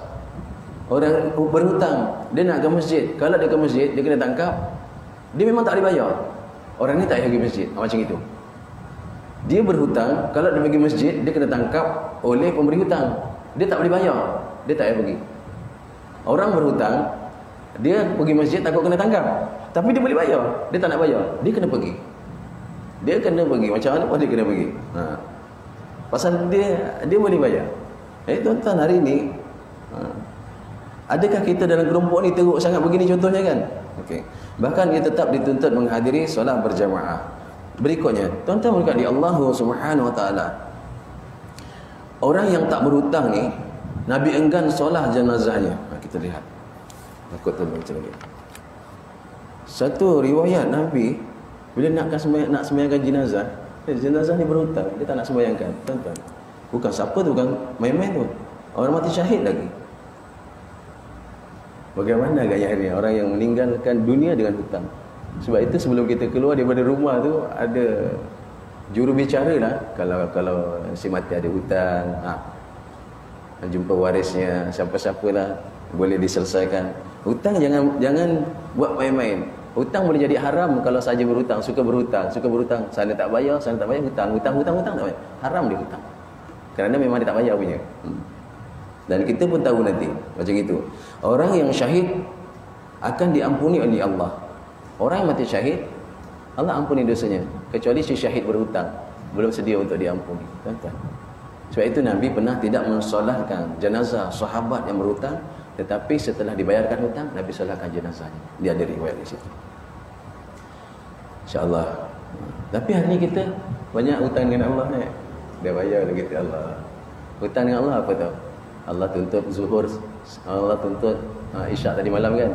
Orang berhutang, dia nak ke masjid. Kalau dia ke masjid, dia kena tangkap. Dia memang tak boleh bayar. Orang ni tak payah pergi masjid. Macam itu. Dia berhutang, kalau dia pergi masjid, dia kena tangkap oleh pemberi hutang. Dia tak boleh bayar, dia tak payah pergi. Orang berhutang, dia pergi masjid takut kena tangkap, tapi dia boleh bayar, dia tak nak bayar, dia kena pergi. Dia kena pergi. Macam mana pun dia kena pergi. Pasal dia boleh bayar. Tuan-tuan, hari ni adakah kita dalam kelompok ni teruk sangat begini contohnya kan? Okey. Bahkan dia tetap dituntut menghadiri solat berjamaah. Berikutnya, tuan-tuan berkat di Allah Subhanahu wa taala. Orang yang tak berhutang ni, Nabi enggan solat jenazahnya. Kita lihat. Aku tak baca lagi. Satu riwayat Nabi bila nak sembahyangkan jenazah, jenazah ni berhutang, dia tak nak sembahyangkan. Tuan-tuan. Bukan siapa tu, bukan main-main tu. Orang mati syahid lagi. Bagaimana gaya ini orang yang meninggalkan dunia dengan hutang? Sebab itu sebelum kita keluar daripada rumah tu ada juru bicara lah. Kalau si mati ada hutang, jumpa warisnya, siapa-siapalah, boleh diselesaikan. Hutang jangan buat main-main. Hutang boleh jadi haram kalau saja berhutang, suka berhutang. Sana tak bayar, hutang tak bayar. Haram dia hutang. Kerana memang dia tak bayar punya. Dan kita pun tahu nanti macam itu. Orang yang syahid akan diampuni oleh Allah. Orang yang mati syahid, Allah ampuni dosanya. Kecuali si syahid berhutang, belum sedia untuk diampuni. Tuan-tuan. Sebab itu Nabi pernah tidak mensolatkan jenazah sahabat yang berhutang, tetapi setelah dibayarkan hutang, Nabi solatkan jenazahnya. Dia ada riwayat di situ. InsyaAllah. Tapi hari ni kita banyak hutang dengan Allah ni. Dia bayar lagi ke Allah. Hutang dengan Allah apa tahu? Allah tuntut zuhur, Allah tuntut isyak tadi malam kan.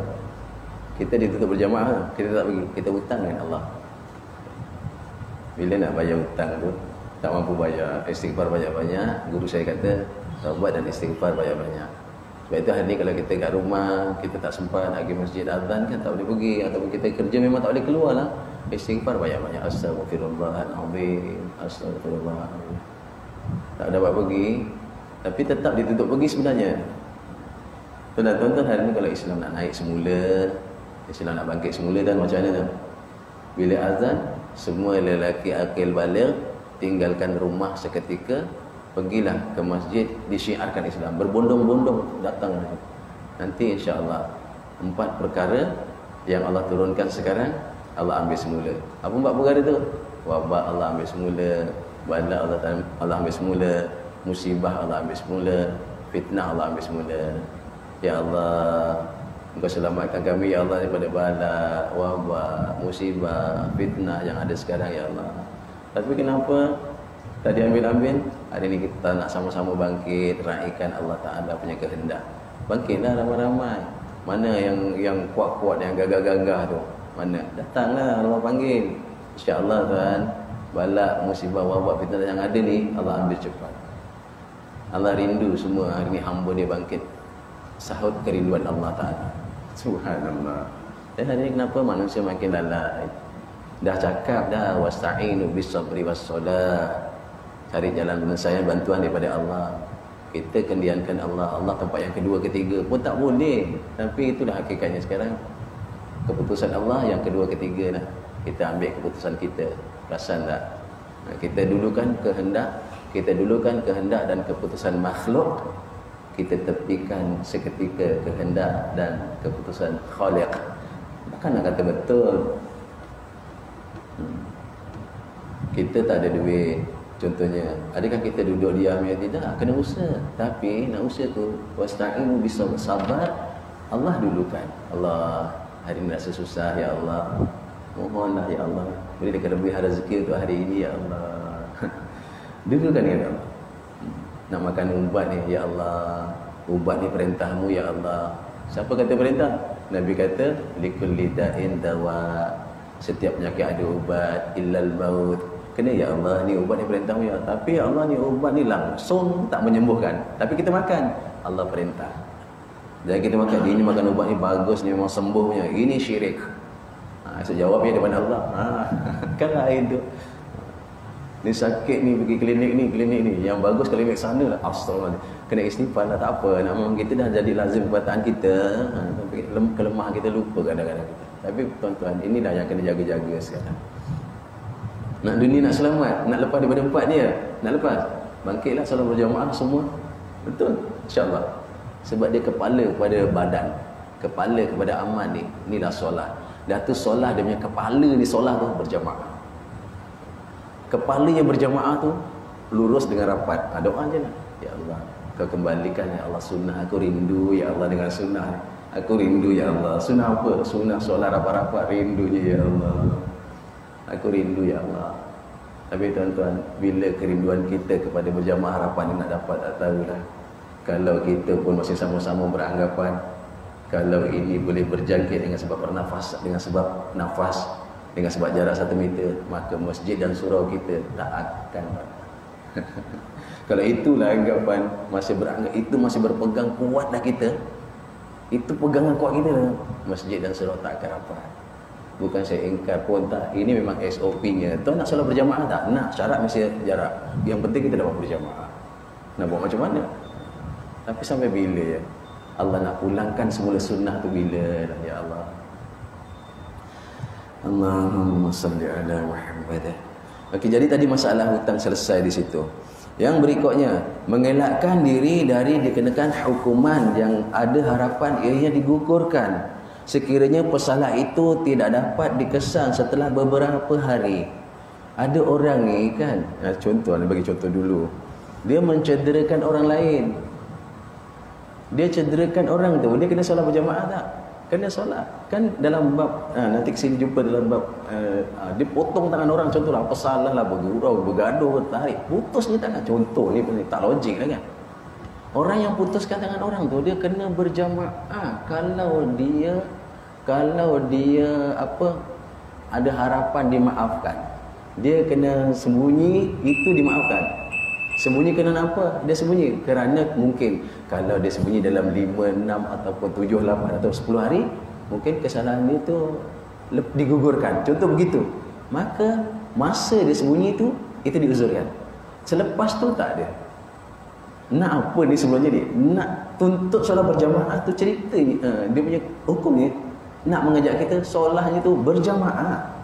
Kita ditutup berjamaah, kita tak pergi, kita hutang dengan Allah. Bila nak bayar hutang tu, tak mampu bayar, istighfar banyak-banyak. Guru saya kata, taubat dan istighfar banyak-banyak. Sebab itu hari ni kalau kita kat rumah, kita tak sempat nak pergi masjid azan kan, tak boleh pergi. Ataupun kita kerja memang tak boleh keluar lah. Istighfar banyak-banyak. Astaghfirullahaladzim, astaghfirullahaladzim. Tak dapat pergi, tapi tetap ditutup pergi sebenarnya. Tuan-tuan, hari ni kalau Islam nak naik semula, Islam nak bangkit semula, dan macam mana tu? Bila azan, semua lelaki akil baligh tinggalkan rumah seketika, pergilah ke masjid, disyiarkan Islam, berbondong-bondong datang. Nanti insya-Allah 4 perkara yang Allah turunkan sekarang Allah ambil semula. Apa 4 perkara tu? Wabak Allah ambil semula, bala Allah ambil semula, musibah Allah ambil semula, fitnah Allah ambil semula. Ya Allah, Engkau selamatkan kami ya Allah daripada bala, wabak, musibah, fitnah yang ada sekarang ya Allah. Tapi kenapa tak diambil-ambil? Hari ini kita nak sama-sama bangkit, raikan Allah Ta'ala punya kehendak. Bangkitlah ramai-ramai. Mana yang kuat-kuat, yang gagah-gagah tu? Mana? Datanglah Allah panggil. InsyaAllah tuan, bala, musibah, wabak, fitnah yang ada ni Allah ambil cepat. Allah rindu semua hari ni hamba dia bangkit sahut kerinduan Allah Ta'ala. Subhanallah. Dan hari ni kenapa manusia makin lalai? Dah cakap dah, wasta'inu bis-sabri was-salah. Cari jalan penyelesaian, bantuan daripada Allah. Kita kendiankan Allah. Allah tempat yang kedua, ketiga pun tak boleh. Tapi itulah hakikatnya sekarang. Keputusan Allah yang kedua, ketiga lah. Kita ambil keputusan kita. Perasan tak? Kita dulukan kehendak dan keputusan makhluk. Kita tepikan seketika kehendak dan keputusan Khaliq. Takkan nak kata betul. Kita tak ada duit. Contohnya, adakah kita duduk diam ya? Tidak, kena usaha. Tapi nak usaha tu, wasta'inu bis-sabr, sabar. Allah dulukan. Allah, hari ini rasa susah ya Allah. Mohonlah ya Allah, beri kelebihan rezeki untuk hari ini ya Allah. Dulukan ya Allah. Nak makan ubat ni ya Allah, ubat ni perintahmu ya Allah. Siapa kata perintah? Nabi kata likulli da'in dawa. Setiap penyakit ada ubat, illal maut. Kena ya Allah, ni ubat ni perintahmu ya. Tapi ya Allah, ni ubat ni langsung tak menyembuhkan. Tapi kita makan, Allah perintah. Dan kita makan, dia makan ubat ni bagus ni, memang sembuhnya. Ini syirik. Sejawabnya depan Allah. Kan lain tu. Ni sakit ni pergi klinik ni. Yang bagus klinik sana lah. Astagfirullah. Kena istighfar lah, tak apa. Nak kita dah jadi lazim perkataan kita. Kelemahan kita lupa kadang-kadang kita. Tapi tuan-tuan, inilah yang kena jaga-jaga sekarang. Nak dunia nak selamat, nak lepas daripada 4 ni ya. Nak lepas, bangkitlah salat berjamaah semua. Betul? InsyaAllah. Sebab dia kepala kepada badan, kepala kepada amal ni. Inilah solat. Dah tu solat, dia punya kepala ni solat tu berjamaah. Kepalanya berjamaah tu lurus dengan rapat. Doa je lah. Ya Allah, Kau kembalikan ya Allah sunnah. Aku rindu ya Allah dengan sunnah. Aku rindu ya Allah. Sunnah apa? Sunnah solat rapat-rapat. Rindunya ya Allah. Aku rindu ya Allah. Tapi tuan-tuan, bila kerinduan kita kepada berjamaah harapan ni nak dapat, tak tahulah. Kalau kita pun masih sama-sama beranggapan kalau ini boleh berjangkit dengan sebab bernafas, dengan sebab nafas, dengan sebab jarak 1 meter, maka masjid dan surau kita tak akan. Kalau itulah anggapan, masih beranggap itu masih berpegang kuat dah kita, itu pegangan kuat kita, masjid dan surau tak akan rapat. Bukan saya ingkar pun tak, ini memang SOP-nya. Tuan nak solat berjamaah tak? Nak, syarat mesti jarak. Yang penting kita dapat berjamaah. Nak buat macam mana? Tapi sampai bila ya? Allah nak pulangkan semula sunnah tu bila dah, ya Allah. Allahumma salli ala Muhammad. Okey, jadi tadi masalah hutang selesai di situ. Yang berikutnya, mengelakkan diri dari dikenakan hukuman yang ada harapan ianya digugurkan sekiranya pesalah itu tidak dapat dikesan setelah beberapa hari. Ada orang ni kan, contoh, bagi contoh dulu, dia mencederakan orang lain. Dia cederakan orang tu, dia kena solat berjamaah tak? Kena solat. Kan dalam bab, nanti kesini jumpa dalam bab, dia potong tangan orang, contohlah, apa salah lah, bergurau, bergaduh, bertarik, putus ni tangan. Contoh ni tak logik lah kan. Orang yang putuskan tangan orang tu, dia kena berjamaah. Kalau dia apa, ada harapan dimaafkan, dia kena sembunyi, itu dimaafkan. Sembunyi kerana apa? Dia sembunyi kerana mungkin kalau dia sembunyi dalam 5, 6 ataupun 7, 8 atau 10 hari, mungkin kesalahan itu digugurkan. Contoh begitu. Maka masa dia sembunyi itu diuzurkan. Selepas tu tak ada. Nak apa ni sebelumnya ni? Nak tuntut solat berjamaah tu cerita dia punya hukum ni nak mengajak kita solatnya tu berjamaah.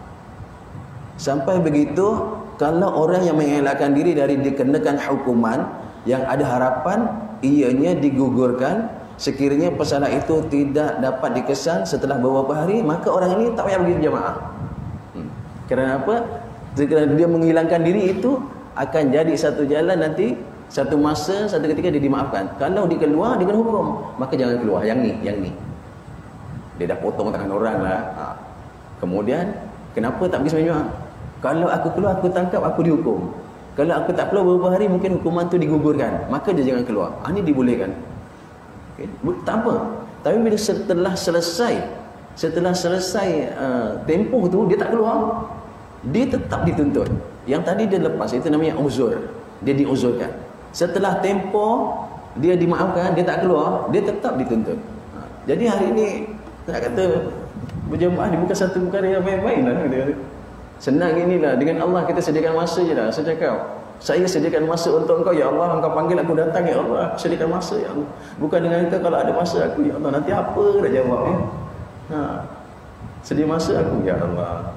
Sampai begitu, kalau orang yang mengelakkan diri dari dikenakan hukuman yang ada harapan ianya digugurkan sekiranya pesalah itu tidak dapat dikesan setelah beberapa hari, maka orang ini tak payah pergi berjamaah. Kerana apa? Kerana dia menghilangkan diri itu akan jadi satu jalan nanti, satu masa, satu ketika dia dimaafkan. Kalau dia keluar, dia kena hukum, maka jangan keluar. Yang ni. Dia dah potong tangan orang lah. Kemudian, kenapa tak pergi sembahyang Jumaat? Kalau aku keluar, aku tangkap, aku dihukum. Kalau aku tak keluar beberapa hari, mungkin hukuman tu digugurkan. Maka dia jangan keluar. Ini dibolehkan. Okay. Tak apa. Tapi bila setelah selesai tempoh tu, dia tak keluar, dia tetap dituntut. Yang tadi dia lepas, itu namanya uzur. Dia diuzurkan. Setelah tempoh, dia dimaafkan, dia tak keluar, dia tetap dituntut. Jadi hari ini, nak kata berjamaah ni bukan satu perkara yang main-main lah. Senang inilah, dengan Allah kita sediakan masa je lah. Saya cakap, saya sediakan masa untuk engkau, ya Allah, engkau panggil aku datang, ya Allah, sediakan masa, ya Allah. Bukan dengan engkau, kalau ada masa aku, ya Allah, nanti apa dah jawab ya? Sedia masa aku, ya Allah.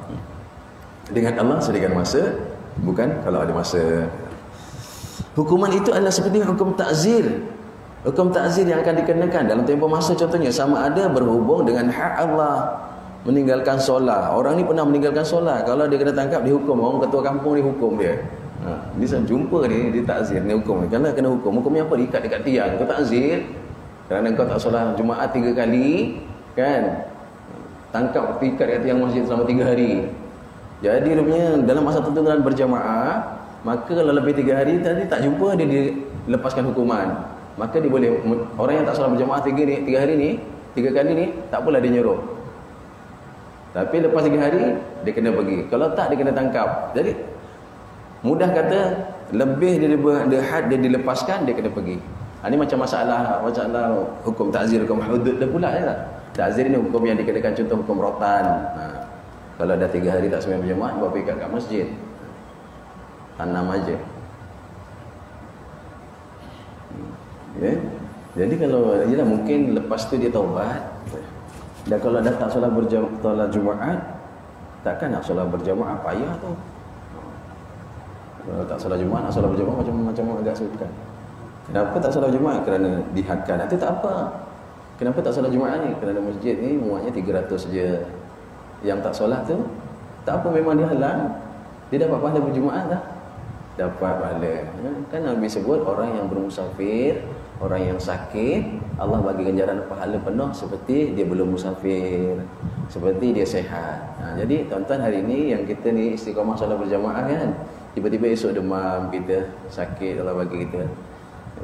Dengan Allah sediakan masa, bukan kalau ada masa. Hukuman itu adalah seperti hukum ta'zir. Hukum ta'zir yang akan dikenakan dalam tempoh masa, contohnya sama ada berhubung dengan hak Allah. Meninggalkan solat. Orang ni pernah meninggalkan solat. Kalau dia kena tangkap, dihukum. Orang ketua kampung dihukum dia. Dia jumpa dia takzir, ni hukum. Kerana kena hukum. Hukumnya apa? Diikat dekat tiang. Kau takzir kerana kau tak solat Jumaat 3 kali, kan? Tangkap, ikat dekat tiang masjid selama 3 hari. Jadi rupanya dalam masa tuntutan berjamaah, maka kalau lebih 3 hari tadi tak jumpa, dia dilepaskan hukuman. Maka dia boleh, orang yang tak solat berjamaah 3 hari ni, 3 kali ni, tak apalah dia nyuruh. Tapi lepas 3 hari, dia kena pergi. Kalau tak, dia kena tangkap. Jadi, mudah kata, lebih dia had, dia dilepaskan, dia kena pergi. Ini macam masalah hukum ta'zir, hukum hudud dah pula. Ya? Ta'zir ni hukum yang dikenakan, contoh hukum rotan. Kalau dah 3 hari tak sembahyang berjamaah, buat ikat kat masjid. Tanam aja. Okay? Jadi kalau, yalah, mungkin lepas tu dia taubat. Dan kalau dah tak solat Jumaat, takkan nak solat berjamaah, payah tu. Kalau tak solat Jumaat, nak solat berjamaah macam agak sukar. Kenapa tak solat Jumaat? Kerana dihadkan. Itu tak apa. Kenapa tak solat Jumaat ni? Kerana masjid ni muatnya 300 je. Yang tak solat tu, tak apa, memang dia halang. Dia dapat pahala berjumaat tak? Dapat pahala. Kan Nabi sebut orang yang bermusafir, orang yang sakit, Allah bagi ganjaran pahala penuh seperti dia belum musafir, seperti dia sehat. Jadi tuan-tuan, hari ini yang kita ni istiqamah solat berjamaah kan, tiba-tiba esok demam, kita sakit, Allah bagi kita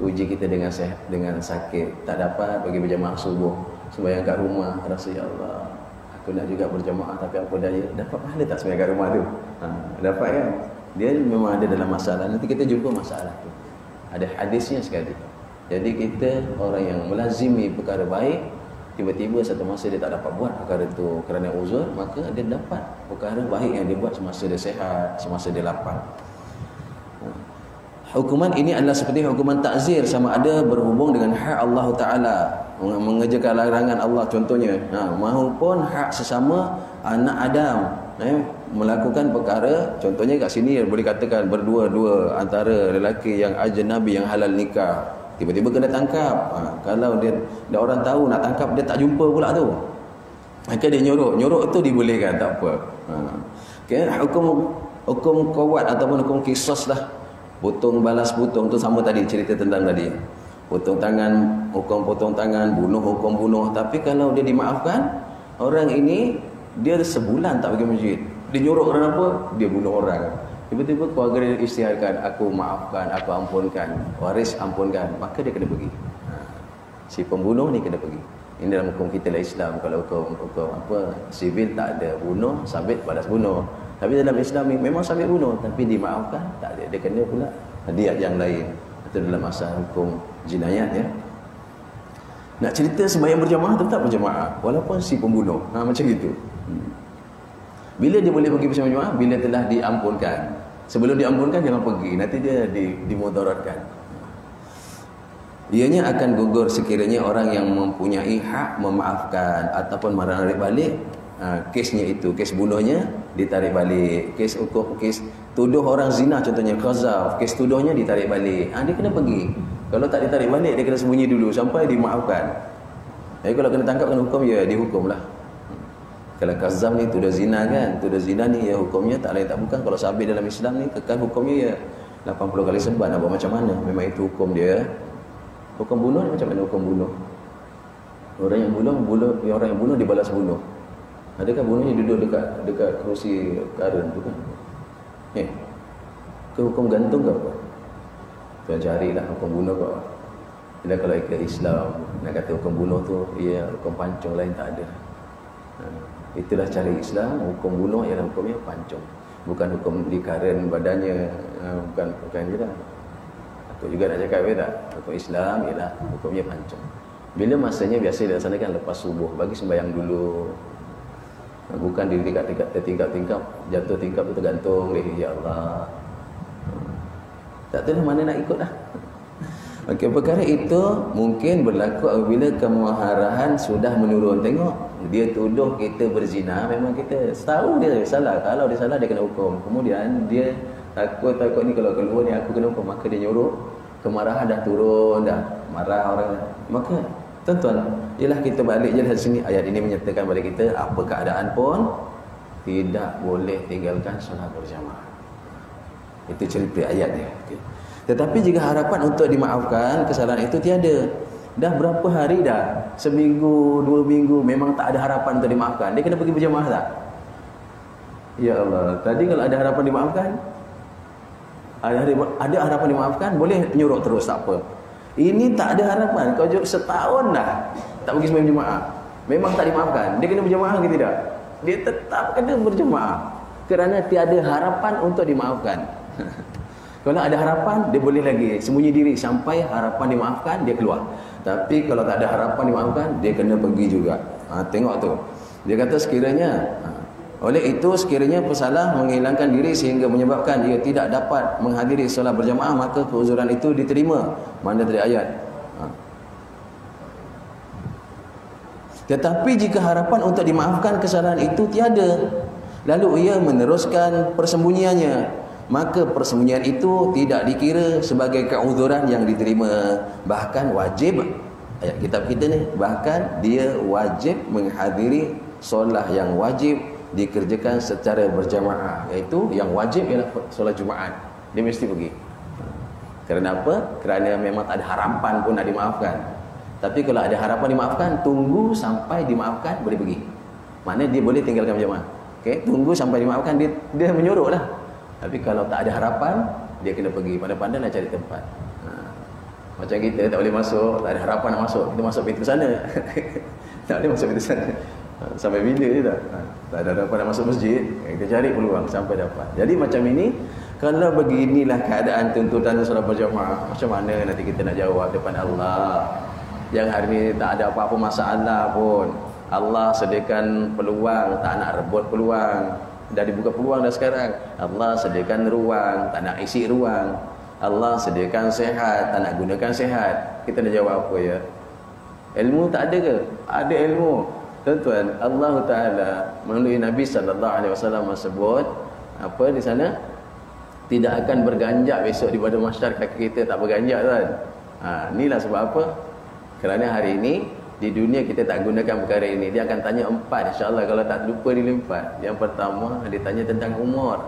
uji kita dengan sehat, dengan sakit, tak dapat bagi berjamaah subuh, sembahyang kat rumah, rasa ya Allah, aku nak juga berjamaah tapi apa daya, dapat pahala tak sembahyang kat rumah tu? Dapat kan? Dia memang ada dalam masalah, nanti kita jumpa masalah tu, ada hadisnya sekali. Jadi kita orang yang melazimi perkara baik, tiba-tiba satu masa dia tak dapat buat perkara tu kerana uzur, maka dia dapat perkara baik yang dia buat semasa dia sehat, semasa dia lapang. Hukuman ini adalah seperti hukuman takzir, sama ada berhubung dengan hak Allah Ta'ala, mengerjakan larangan Allah contohnya, maupun hak sesama anak Adam, melakukan perkara, contohnya kat sini boleh katakan berdua-dua antara lelaki yang ajnabi yang halal nikah, tiba-tiba kena tangkap. Kalau dia orang tahu nak tangkap, dia tak jumpa pula tu, maka dia nyorok tu dibolehkan, tak apa. Okay, hukum qawat ataupun hukum qisas lah, potong balas potong tu sama tadi, cerita tentang tadi potong tangan, hukum potong tangan, bunuh hukum bunuh. Tapi kalau dia dimaafkan, orang ini dia sebulan tak pergi masjid, dia nyorok kerana apa? Dia bunuh orang. Tiba-tiba keluarga dia isytiharkan, aku maafkan, aku ampunkan, waris ampunkan, maka dia kena pergi. Si pembunuh ni kena pergi. Ini dalam hukum kita lah Islam. Kalau hukum apa sivil tak ada, bunuh sabit balas bunuh. Tapi dalam Islam ni memang sabit bunuh, tapi dimaafkan, tak ada, dia kena pula hadiah yang lain. Itu dalam asal hukum jinayat ya. Nak cerita sembahyang berjamaah tetap berjamaah walaupun si pembunuh. Macam gitu. Bila dia boleh pergi bersama jemaah? Bila telah diampunkan. Sebelum diampunkan jangan pergi, nanti dia dimudaratkan. Ianya akan gugur sekiranya orang yang mempunyai hak memaafkan ataupun menarik balik kesnya itu, kes bunuhnya ditarik balik, kes tuduh orang zina contohnya qazaf, kes tuduhnya ditarik balik. Dia kena pergi. Kalau tak ditarik balik, dia kena sembunyi dulu sampai dimaafkan. Jadi kalau kena tangkap kena hukum, ya dihukumlah. Kalau qazaf ni tuduh zina kan, tuduh zina ni ya hukumnya tak lain tak bukan, kalau sabit dalam Islam ni kekal hukumnya ya 80 kali sebat. Nak buat macam mana? Memang itu hukum dia. Hukum bunuh macam mana hukum bunuh? Orang yang bunuh dibalas bunuh. Adakah bunuhnya duduk dekat kerusi karen tu kan? Ke hukum gantung ke apa? Tuan carilah hukum bunuh ke. Bila kalau ikut Islam nak kata hukum bunuh tu, ya hukum pancung lain tak ada. Itulah cara Islam, hukum bunuh ialah hukumnya pancung. Bukan hukum di karen badannya, bukan juga. Aku juga nak cakap tak? Hukum Islam ialah hukumnya pancung. Bila masanya biasa dilaksanakan lepas subuh, bagi sembahyang dulu. Bukan di tingkap-tingkap, jatuh tingkap tu tergantung, ya Allah. Tak tahu mana nak ikut dah. Okey, perkara itu mungkin berlaku apabila kemaharahan sudah menurun. Tengok, dia tuduh kita berzina, memang kita tahu dia salah. Kalau dia salah, dia kena hukum. Kemudian dia takut ni kalau keluar ni aku kena hukum, maka dia nyuruh, kemarahan dah turun dah, marah orang dah. Maka tuan-tuan, ialah kita balik je dari sini, ayat ini menyatakan kepada kita apa keadaan pun tidak boleh tinggalkan solat berjamaah. Itu cerita ayatnya. Okay. Tetapi jika harapan untuk dimaafkan kesalahan itu tiada, dah berapa hari dah, seminggu, 2 minggu, memang tak ada harapan untuk dimaafkan, dia kena pergi berjamaah tak? Ya Allah, tadi kalau ada harapan dimaafkan, ada harapan dimaafkan, boleh nyuruh terus, tak apa. Ini tak ada harapan, kau setahun dah tak pergi sembahyang jemaah, memang tak dimaafkan, dia kena berjemaah ke tidak? Dia tetap kena berjemaah kerana tiada harapan untuk dimaafkan. Kalau ada harapan, dia boleh lagi sembunyi diri sampai harapan dimaafkan, dia keluar. Tapi kalau tak ada harapan dimaafkan, dia kena pergi juga. Tengok tu, dia kata sekiranya oleh itu sekiranya pesalah menghilangkan diri sehingga menyebabkan ia tidak dapat menghadiri solat berjamaah, maka keuzuran itu diterima. Mana dari ayat. Tetapi jika harapan untuk dimaafkan kesalahan itu tiada, lalu ia meneruskan persembunyiannya, maka persembunyian itu tidak dikira sebagai keuzuran yang diterima. Bahkan wajib, ayat kitab kita ni, bahkan dia wajib menghadiri solat yang wajib dikerjakan secara berjamaah, iaitu yang wajib ialah solat Jumaat. Dia mesti pergi. Kerana apa? Kerana memang tak ada harapan pun nak dimaafkan. Tapi kalau ada harapan dimaafkan, tunggu sampai dimaafkan boleh pergi. Maknanya dia boleh tinggalkan berjamaah. Okey, tunggu sampai dimaafkan, dia menyuruh lah. Tapi kalau tak ada harapan, dia kena pergi. Pandai-pandai nak cari tempat. Macam kita tak boleh masuk, tak ada harapan nak masuk, kita masuk pintu sana. Tak boleh masuk pintu sana. Sampai bila je tak? Tak ada harapan nak masuk masjid, kita cari peluang sampai dapat. Jadi macam ini, kalau beginilah keadaan tuntutan solat berjamaah, macam mana nanti kita nak jawab depan Allah? Yang hari ni tak ada apa-apa masalah pun. Allah sediakan peluang, tak nak rebut peluang. Dah dibuka peluang dah sekarang. Allah sediakan ruang, tak nak isi ruang. Allah sediakan sehat, tak nak gunakan sehat. Kita nak jawab apa ya? Ilmu tak ada ke? Ada ilmu. Tuan-tuan, Allah Ta'ala melalui Nabi SAW sebut apa di sana? Tidak akan berganjak besok di pada mahsyar, kaki kita tak berganjak tuan. Inilah sebab apa? Kerana hari ini di dunia kita tak gunakan perkara ini. Dia akan tanya 4 insya-Allah, kalau tak lupa dia 4. Yang pertama dia tanya tentang umur.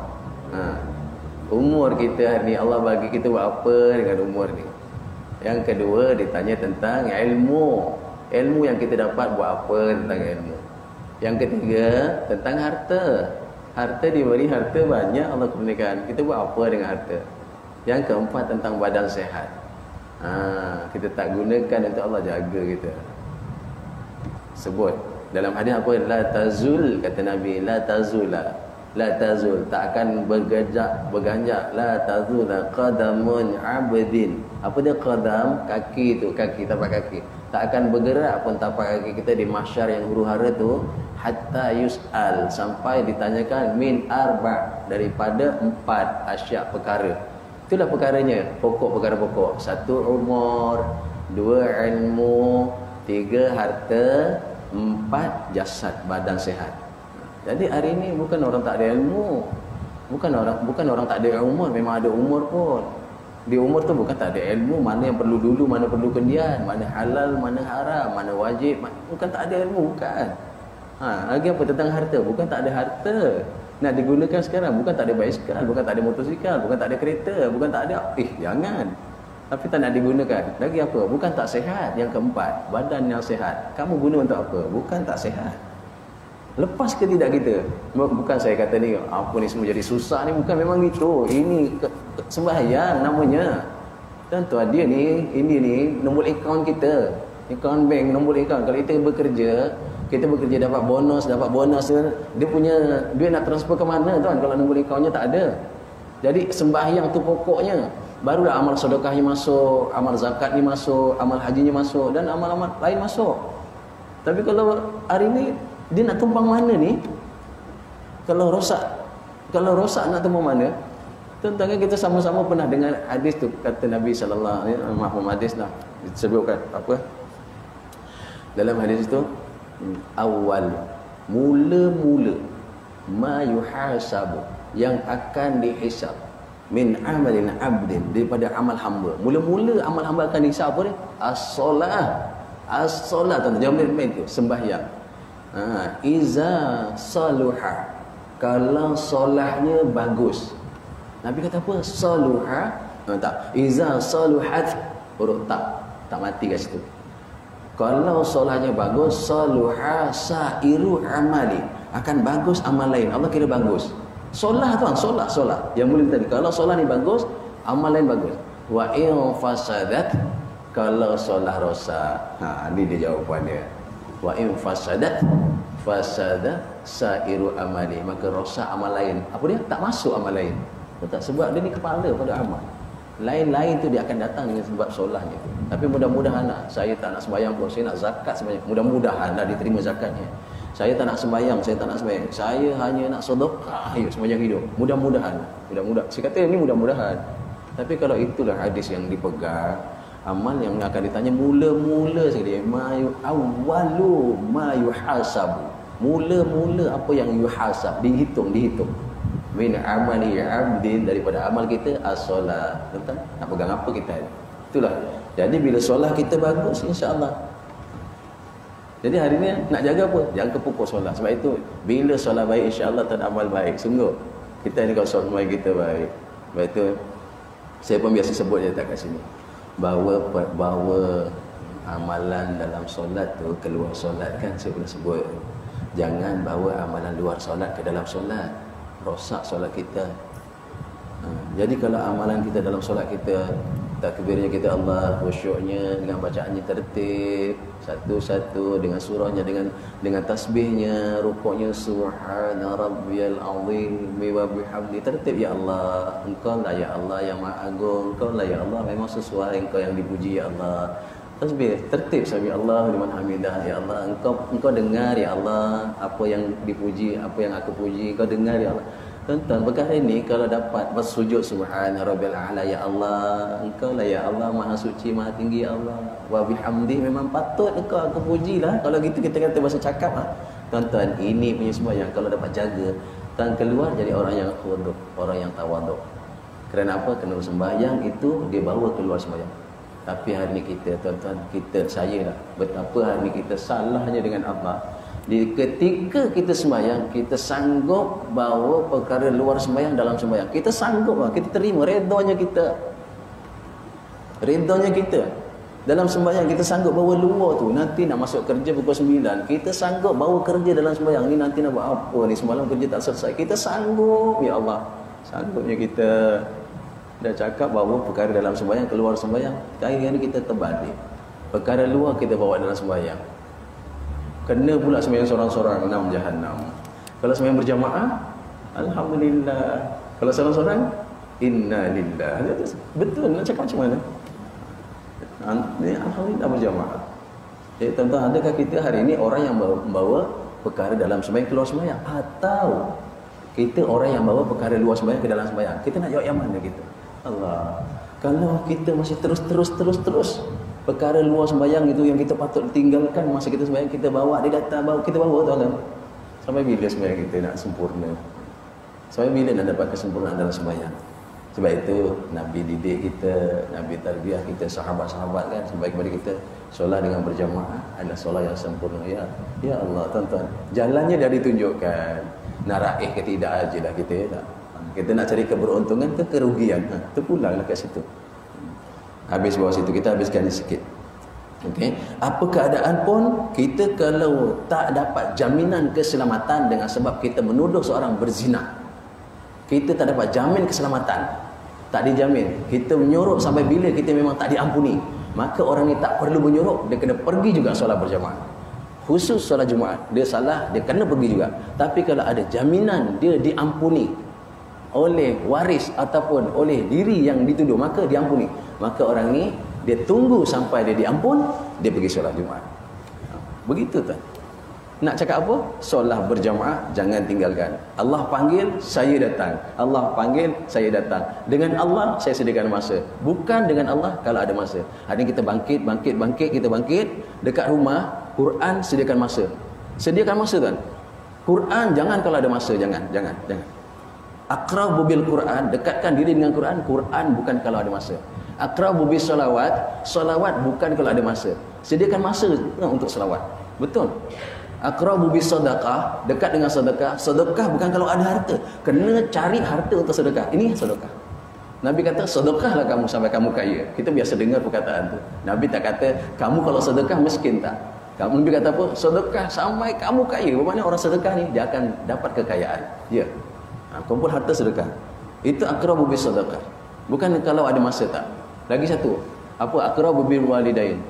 Umur kita hari ni Allah bagi kita buat apa dengan umur ni. Yang kedua dia tanya tentang ilmu. Ilmu yang kita dapat buat apa tentang ilmu. Yang ketiga tentang harta. Harta diberi harta banyak Allah kurniakan. Kita buat apa dengan harta? Yang keempat tentang badan sehat. Kita tak gunakan untuk Allah jaga kita. Sebut dalam hadis apa? La tazul, kata Nabi, la tazula. La tazul, tak akan berganjak. La tazula qadamun abdin. Apa dia qadam? Kaki tu, kaki, tapak kaki. Tak akan bergerak pun tapak kaki kita di mahsyar yang huru-hara tu, hatta yus'al, sampai ditanyakan min arba', daripada 4 asyak perkara. Itulah perkaranya, pokok perkara pokok. 1 umur, 2 ilmu, 3 harta, 4 jasad, badan sehat. Jadi hari ini bukan orang tak ada ilmu, bukan orang tak ada umur, memang ada umur pun. Di umur tu bukan tak ada ilmu, mana yang perlu dulu, mana perlu kemudian, mana halal, mana haram, mana wajib, bukan tak ada ilmu, bukan. Lagi apa tentang harta? Bukan tak ada harta nak digunakan sekarang, bukan tak ada basikal, bukan tak ada motosikal, bukan tak ada kereta, bukan tak ada. Jangan. Tapi tak nak digunakan. Lagi apa? Bukan tak sihat. Yang keempat, badan yang sihat. Kamu guna untuk apa? Bukan tak sihat. Lepas ke tidak kita? Bukan saya kata ni, apa ni semua jadi susah ni, bukan, memang gitu. Ini sembahyang namanya. Tuan-tuan, dia ni, ini ni nombor akaun kita. Akaun bank, nombor akaun. Kalau kita bekerja dapat bonus, dia punya duit nak transfer ke mana tuan kalau nombor akaunnya tak ada. Jadi sembahyang tu pokoknya. Barulah amal sedekahnya masuk, amal zakatnya masuk, amal hajinya masuk, dan amal-amal lain masuk. Tapi kalau hari ni dia nak tumpang mana ni? Kalau rosak nak tumpang mana? Tuan-tuan, kita sama-sama pernah dengar hadis tu, kata Nabi sallallahu alaihi wasallam, hadis lah disebutkan apa? Dalam hadis itu, awal, mula-mula ma yuhasabu, yang akan dihisab, min amalin abdin, daripada amal hamba. Mula-mula amal hamba akan dihisab apa dia? As-solah. As-solah, tuan-tuan, jangan main tu, sembahyang. Iza saluha, kalau solahnya bagus. Nabi kata apa? Saluha, tak. Iza saluhat, huruf tak mati kat situ. Kalau solahnya bagus, saluha sairu amali, akan bagus amal lain. Allah kira bagus. Solah tuan, solah. Yang mulia tadi, kalau solah ni bagus, amal lain bagus. Wa in fasadat, kalau solah rosak. Ni dia jawapannya. Wa in fasadat, fasada sairu amali, maka rosak amal lain. Apa dia? Tak masuk amal lain. Tak, sebab dia ni kepala pada amal. Lain-lain tu dia akan datang dengan sebab solahnya. Tapi mudah-mudahan saya tak nak sembahyang pun, saya nak zakat sembahyang. Mudah-mudahan diterima zakatnya. Saya tak nak sembahyang, saya hanya nak sedekah, sembahyang hidup. Mudah-mudahan. Saya kata ini mudah-mudahan. Tapi kalau itulah hadis yang dipegang, amal yang akan ditanya mula-mula sekali, awwalu ma yuhasabu, mula-mula apa yang yuhasab, dihitung min amali abdin, daripada amal kita as-solah. Betul? Nak pegang apa kita? Itulah. Jadi bila solah kita bagus, insya-Allah. Jadi hari ni nak jaga apa? Jaga pokok solah. Sebab itu bila solah baik, insya-Allah tak amal baik. Sungguh. Kita ni kalau solah kita baik. Sebab itu saya pun biasa sebut je tak kat sini. Bahawa amalan dalam solat tu, keluar solat kan saya pernah sebut. Jangan bawa amalan luar solat ke dalam solat, rosak solat kita. Jadi kalau amalan kita dalam solat kita, takbirnya kita Allah, khusyuknya dengan bacaannya tertib satu-satu, dengan surahnya, dengan tasbihnya, rukuknya subhana rabbiyal azim wa bihamdi, tertib. Ya Allah, engkau lah ya Allah yang maha agung, engkau lah ya Allah memang sesuai, engkau yang dipuji ya Allah. Tasbih tertib, sami Allah liman hamidah, ya Allah engkau dengar ya Allah apa yang dipuji, apa yang aku puji, engkau dengar ya Allah. Tuan-tuan, perkara ini kalau dapat bersujud subhana rabbil a'la, ya Allah engkau lah ya Allah maha suci, maha tinggi ya Allah, wa bihamdi, memang patut engkau aku pujilah. Kalau gitu kita kata bahasa cakap Tuan-tuan, ini punya sembahyang kalau dapat jaga, tan keluar jadi orang yang khudu', orang yang tawaduk. Kerana apa? Kerana sembahyang itu dia bawa keluar sembahyang. Tapi hari ini kita, tuan-tuan, saya lah betapa hari ini kita salahnya dengan Allah. Ketika kita sembahyang, kita sanggup bawa perkara luar sembahyang dalam sembahyang. Kita sanggup lah, kita terima, redanya kita. Redanya kita. Dalam sembahyang kita sanggup bawa luar tu. Nanti nak masuk kerja pukul 9, kita sanggup bawa kerja dalam sembahyang. Ni nanti nak buat apa ni, semalam kerja tak selesai. Kita sanggup, ya Allah. Sanggupnya kita. Dah cakap bahawa perkara dalam sembahyang, keluar sembahyang, hari-hari kita terbalik. Perkara luar kita bawa dalam sembahyang. Kena pula sembahyang seorang-seorang, 6 jahannam. Kalau sembahyang berjamaah, alhamdulillah. Kalau seorang-seorang, inna lillah. Betul, nak cakap macam mana? Ini alhamdulillah berjamaah. Jadi tuan-tuan, adakah kita hari ini orang yang membawa perkara dalam sembahyang keluar sembahyang, atau kita orang yang bawa perkara luar sembahyang ke dalam sembahyang? Kita nak jawab yang mana kita? Allah. Kalau kita masih terus perkara luar sembahyang itu yang kita patut tinggalkan masa kita sembahyang, kita bawa, dia datang bawa, kita bawa, tuan-tuan. Sampai bila sembahyang kita nak sempurna? Sampai bila nak dapat kesempurnaan dalam sembahyang? Sebab itu Nabi didik kita, Nabi tarbiyah kita, sahabat-sahabat kan sampai kepada kita, solat dengan berjamaah adalah solat yang sempurna. Ya Allah, tuan-tuan, jalannya dah ditunjukkan. Nak raih ke tidak aja lah kita, tak? Kita nak cari keberuntungan ke kerugian, terpulanglah kat situ. Habis bawah situ, kita habiskan sikit. Okey, apa keadaan pun kita kalau tak dapat jaminan keselamatan dengan sebab kita menuduh seorang berzina, kita tak dapat jamin keselamatan, tak dijamin. Kita menyuruh sampai bila kita memang tak diampuni, maka orang ni tak perlu menyuruh, dia kena pergi juga solat berjamaah. Khusus solat Jumaat, dia salah, dia kena pergi juga. Tapi kalau ada jaminan dia diampuni oleh waris ataupun oleh diri yang dituduh, maka diampuni. Maka orang ni dia tunggu sampai dia diampun, dia pergi solat Jumaat. Begitu tuan. Nak cakap apa? Solat berjamaah jangan tinggalkan. Allah panggil, saya datang. Allah panggil, saya datang. Dengan Allah saya sediakan masa. Bukan dengan Allah kalau ada masa. Hari ini kita bangkit, kita bangkit dekat rumah, Quran sediakan masa. Sediakan masa tuan. Quran jangan kalau ada masa, jangan. Aqrabu bil Quran, dekatkan diri dengan Quran. Quran bukan kalau ada masa. Aqrabu bis salawat, salawat bukan kalau ada masa. Sediakan masa untuk salawat. Betul. Aqrabu bis sedekah, dekat dengan sedekah. Sedekah bukan kalau ada harta. Kena cari harta untuk sedekah. Ini sedekah. Nabi kata sedekahlah kamu sampai kamu kaya. Kita biasa dengar perkataan tu. Nabi tak kata kamu kalau sedekah miskin, tak. Nabi kata apa? Sedekah sampai kamu kaya. Bermakna orang sedekah ni dia akan dapat kekayaan. Ya. Kumpul harta sedekah. Itu aqrabu bis sedekah. Bukan kalau ada masa, tak. Lagi satu, apa aqrabu bil walidain?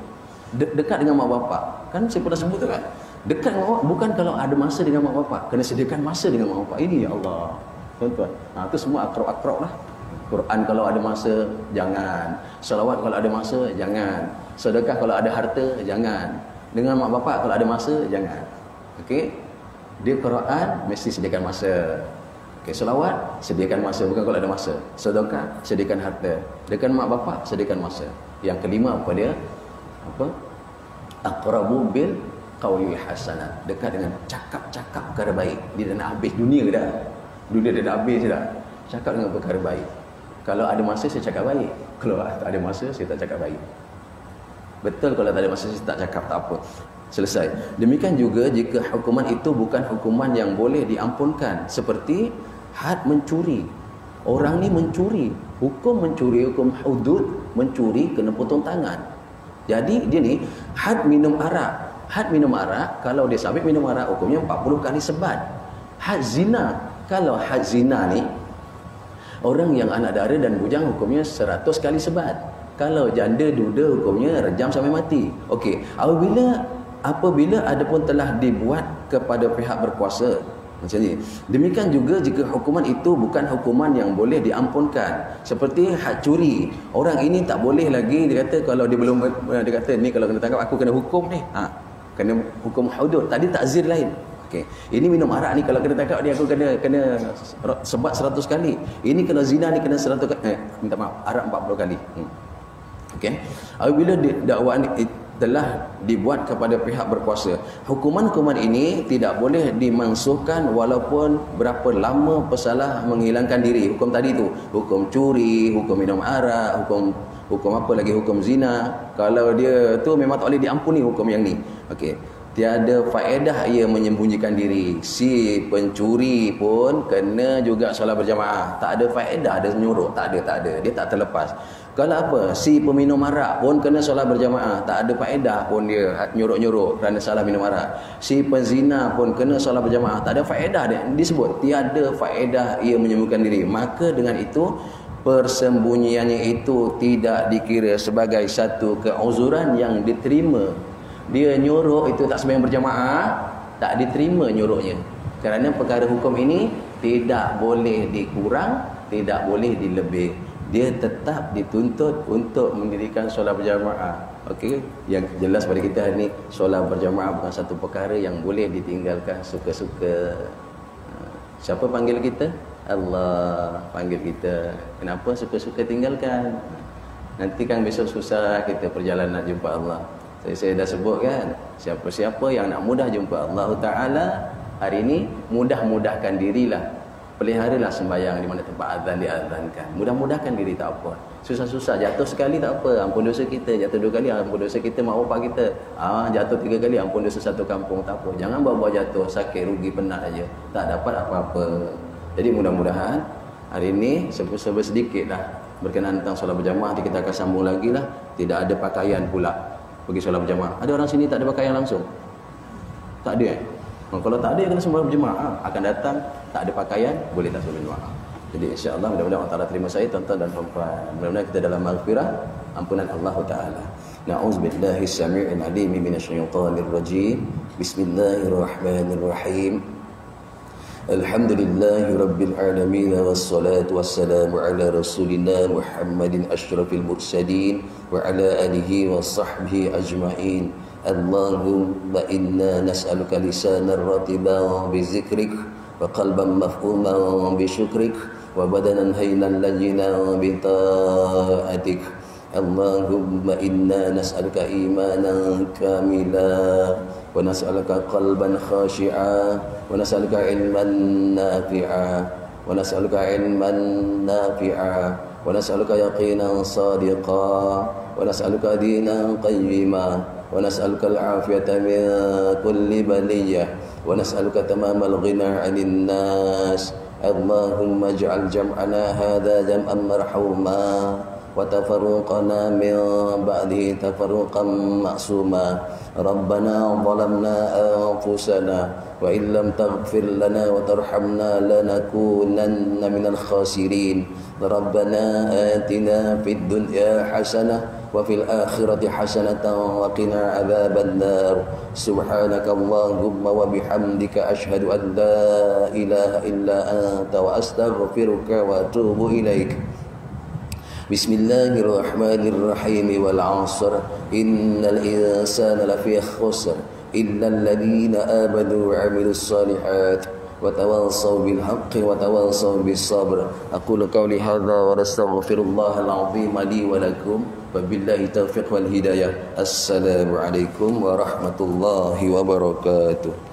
Dekat dengan mak bapak. Kan saya pernah sebut tu kan. Dekat dengan mak bapak bukan kalau ada masa dengan mak bapak. Kena sediakan masa dengan mak bapak. Ini ya Allah. Tuan-tuan. Itu semua akrab-akrab lah. Quran kalau ada masa, jangan. Salawat kalau ada masa, jangan. Sedekah kalau ada harta, jangan. Dengan mak bapak kalau ada masa, jangan. Okey. Dia Quran mesti sediakan masa. Okey, selawat sediakan masa, bukan kalau ada masa. Sedekah sediakan harta. Dekat mak bapak sediakan masa. Yang kelima apa dia? Apa? Aqrabu bil qawli hasanah. Dekat dengan cakap-cakap perkara baik. Dia dah nak habis dunia dah. Dunia dah nak habis dah. Cakap dengan perkara baik. Kalau ada masa saya cakap baik. Kalau tak ada masa saya tak cakap baik. Betul, kalau tak ada masa saya tak cakap, tak apa. Selesai. Demikian juga jika hukuman itu bukan hukuman yang boleh diampunkan, seperti had mencuri. Orang ni mencuri, hukum mencuri, hukum hudud, mencuri kena potong tangan. Jadi dia ni had minum arak. Had minum arak, kalau dia sabit minum arak hukumnya 40 kali sebat. Had zina, kalau had zina ni orang yang anak dara dan bujang hukumnya 100 kali sebat. Kalau janda duda hukumnya rejam sampai mati. Okey, apabila ada pun telah dibuat kepada pihak berkuasa macam ni. Demikian juga jika hukuman itu bukan hukuman yang boleh diampunkan. Seperti had curi. Orang ini tak boleh lagi, dia kata kalau dia belum, dia kata ni kalau kena tangkap aku kena hukum ni. Kena hukum hudud. Tadi takzir lain. Okey. Ini minum arak ni kalau kena tangkap dia aku kena sebat 100 kali. Ini kalau zina ni kena 100 kali. Minta maaf, arak 40 kali. Okey. Apabila dakwaan telah dibuat kepada pihak berkuasa, hukuman-hukuman ini tidak boleh dimansuhkan walaupun berapa lama pesalah menghilangkan diri. Hukum tadi tu, hukum curi, hukum minum arak, hukum apa lagi, hukum zina, kalau dia tu memang tak boleh diampuni hukum yang ni. Okey, tiada faedah ia menyembunyikan diri. Si pencuri pun kena juga solat berjamaah. Tak ada faedah dia nyuruh, tak ada, dia tak terlepas. Kalau apa, si peminum arak pun kena solat berjamaah, tak ada faedah pun dia nyuruh-nyuruh kerana salah minum arak. Si penzina pun kena solat berjamaah, tak ada faedah dia. Disebut tiada faedah ia menyembunyikan diri. Maka dengan itu persembunyiannya itu tidak dikira sebagai satu keuzuran yang diterima. Dia nyuruh itu tak sembahyang berjamaah, tak diterima nyuruhnya. Kerana perkara hukum ini tidak boleh dikurang, tidak boleh dilebih. Dia tetap dituntut untuk mendirikan solat berjamaah. Okey, yang jelas pada kita hari ni, solat berjamaah bukan satu perkara yang boleh ditinggalkan suka-suka. Siapa panggil kita? Allah panggil kita. Kenapa suka-suka tinggalkan? Nanti kan besok susah kita perjalanan nak jumpa Allah. Saya dah sebut kan, siapa-siapa yang nak mudah jumpa Allah Ta'ala hari ini, mudah-mudahkan dirilah. Peliharalah sembahyang di mana tempat azan diazankan. Mudah-mudahkan diri, tak apa. Susah-susah, jatuh sekali tak apa, ampun dosa kita. Jatuh 2 kali, ampun dosa kita, mak bapak kita. Jatuh 3 kali, ampun dosa 1 kampung, tak apa. Jangan bawa-bawa jatuh, sakit, rugi, penat aja, tak dapat apa-apa. Jadi mudah-mudahan hari ini sedikit lah berkenaan tentang solat berjamaah. Kita akan sambung lagi lah. Tidak ada pakaian pula pergi solat berjamaah. Ada orang sini tak ada pakaian langsung? Tak ada kalau tak ada, kena sembahyang berjemaah. Akan datang tak ada pakaian, boleh tak solat berjemaah. Jadi insya-Allah mudah-mudahan Allah Taala terima saya, tuan-tuan dan puan-puan. Mudah-mudahan kita dalam maghfirah, ampunan Allah Taala. Na'udzubillahi samii'il 'aliim minasyaitonir rajim. Bismillahirrahmanirrahim. Alhamdulillahi rabbil alamin, wassalatu wassalamu ala rasulillah Muhammadin asyrafil mursalin wa ala alihi wa sahbihi ajma'in. Allahumma inna nas'aluka lisanan ratiban bi zikrik wa qalban mafhuman bi syukrik wa badanan haynan lajinan bi ta'atik. Allahumma inna nas'aluka imanan kamila wa nas'aluka qalban khashi'a wa nas'aluka ilman nafi'a wa nas'aluka ilman nafi'a wa nas'aluka yaqinan sadiqa wa nas'aluka dinan qayyima wa nas'aluka al-'afiyata min kulli baliyah wa nas'aluka tamamal ghina 'anil nas. Allahumma ij'al jam'ana hadha jam'an marhuma wa tafarruqana min ba'dihi tafarruqan ma'suma. Rabbana zalamna anfusana wa in lam taghfir lana wa tarhamna lanakunanna minal khasirin. Rabbana atina fid dunya hasanah wa fil akhirati hasanatan wa qina adzaban nar. Subhanaka Allahumma wa bihamdika asyhadu an la ilaha illa anta wa astaghfiruka wa atubu ilaik. Bismillahirrahmanirrahim. Wal 'asr innal insana lafi khusr illa alladhina amanu wa 'amilus solihat wa tawassaw bil haqqi wa tawassaw bis sabr. Aqulu qawli hadza wa astaghfirullahal 'azim li wa lakum. Wabillahi taufiq wal hidayah. Assalamualaikum warahmatullahi wabarakatuh.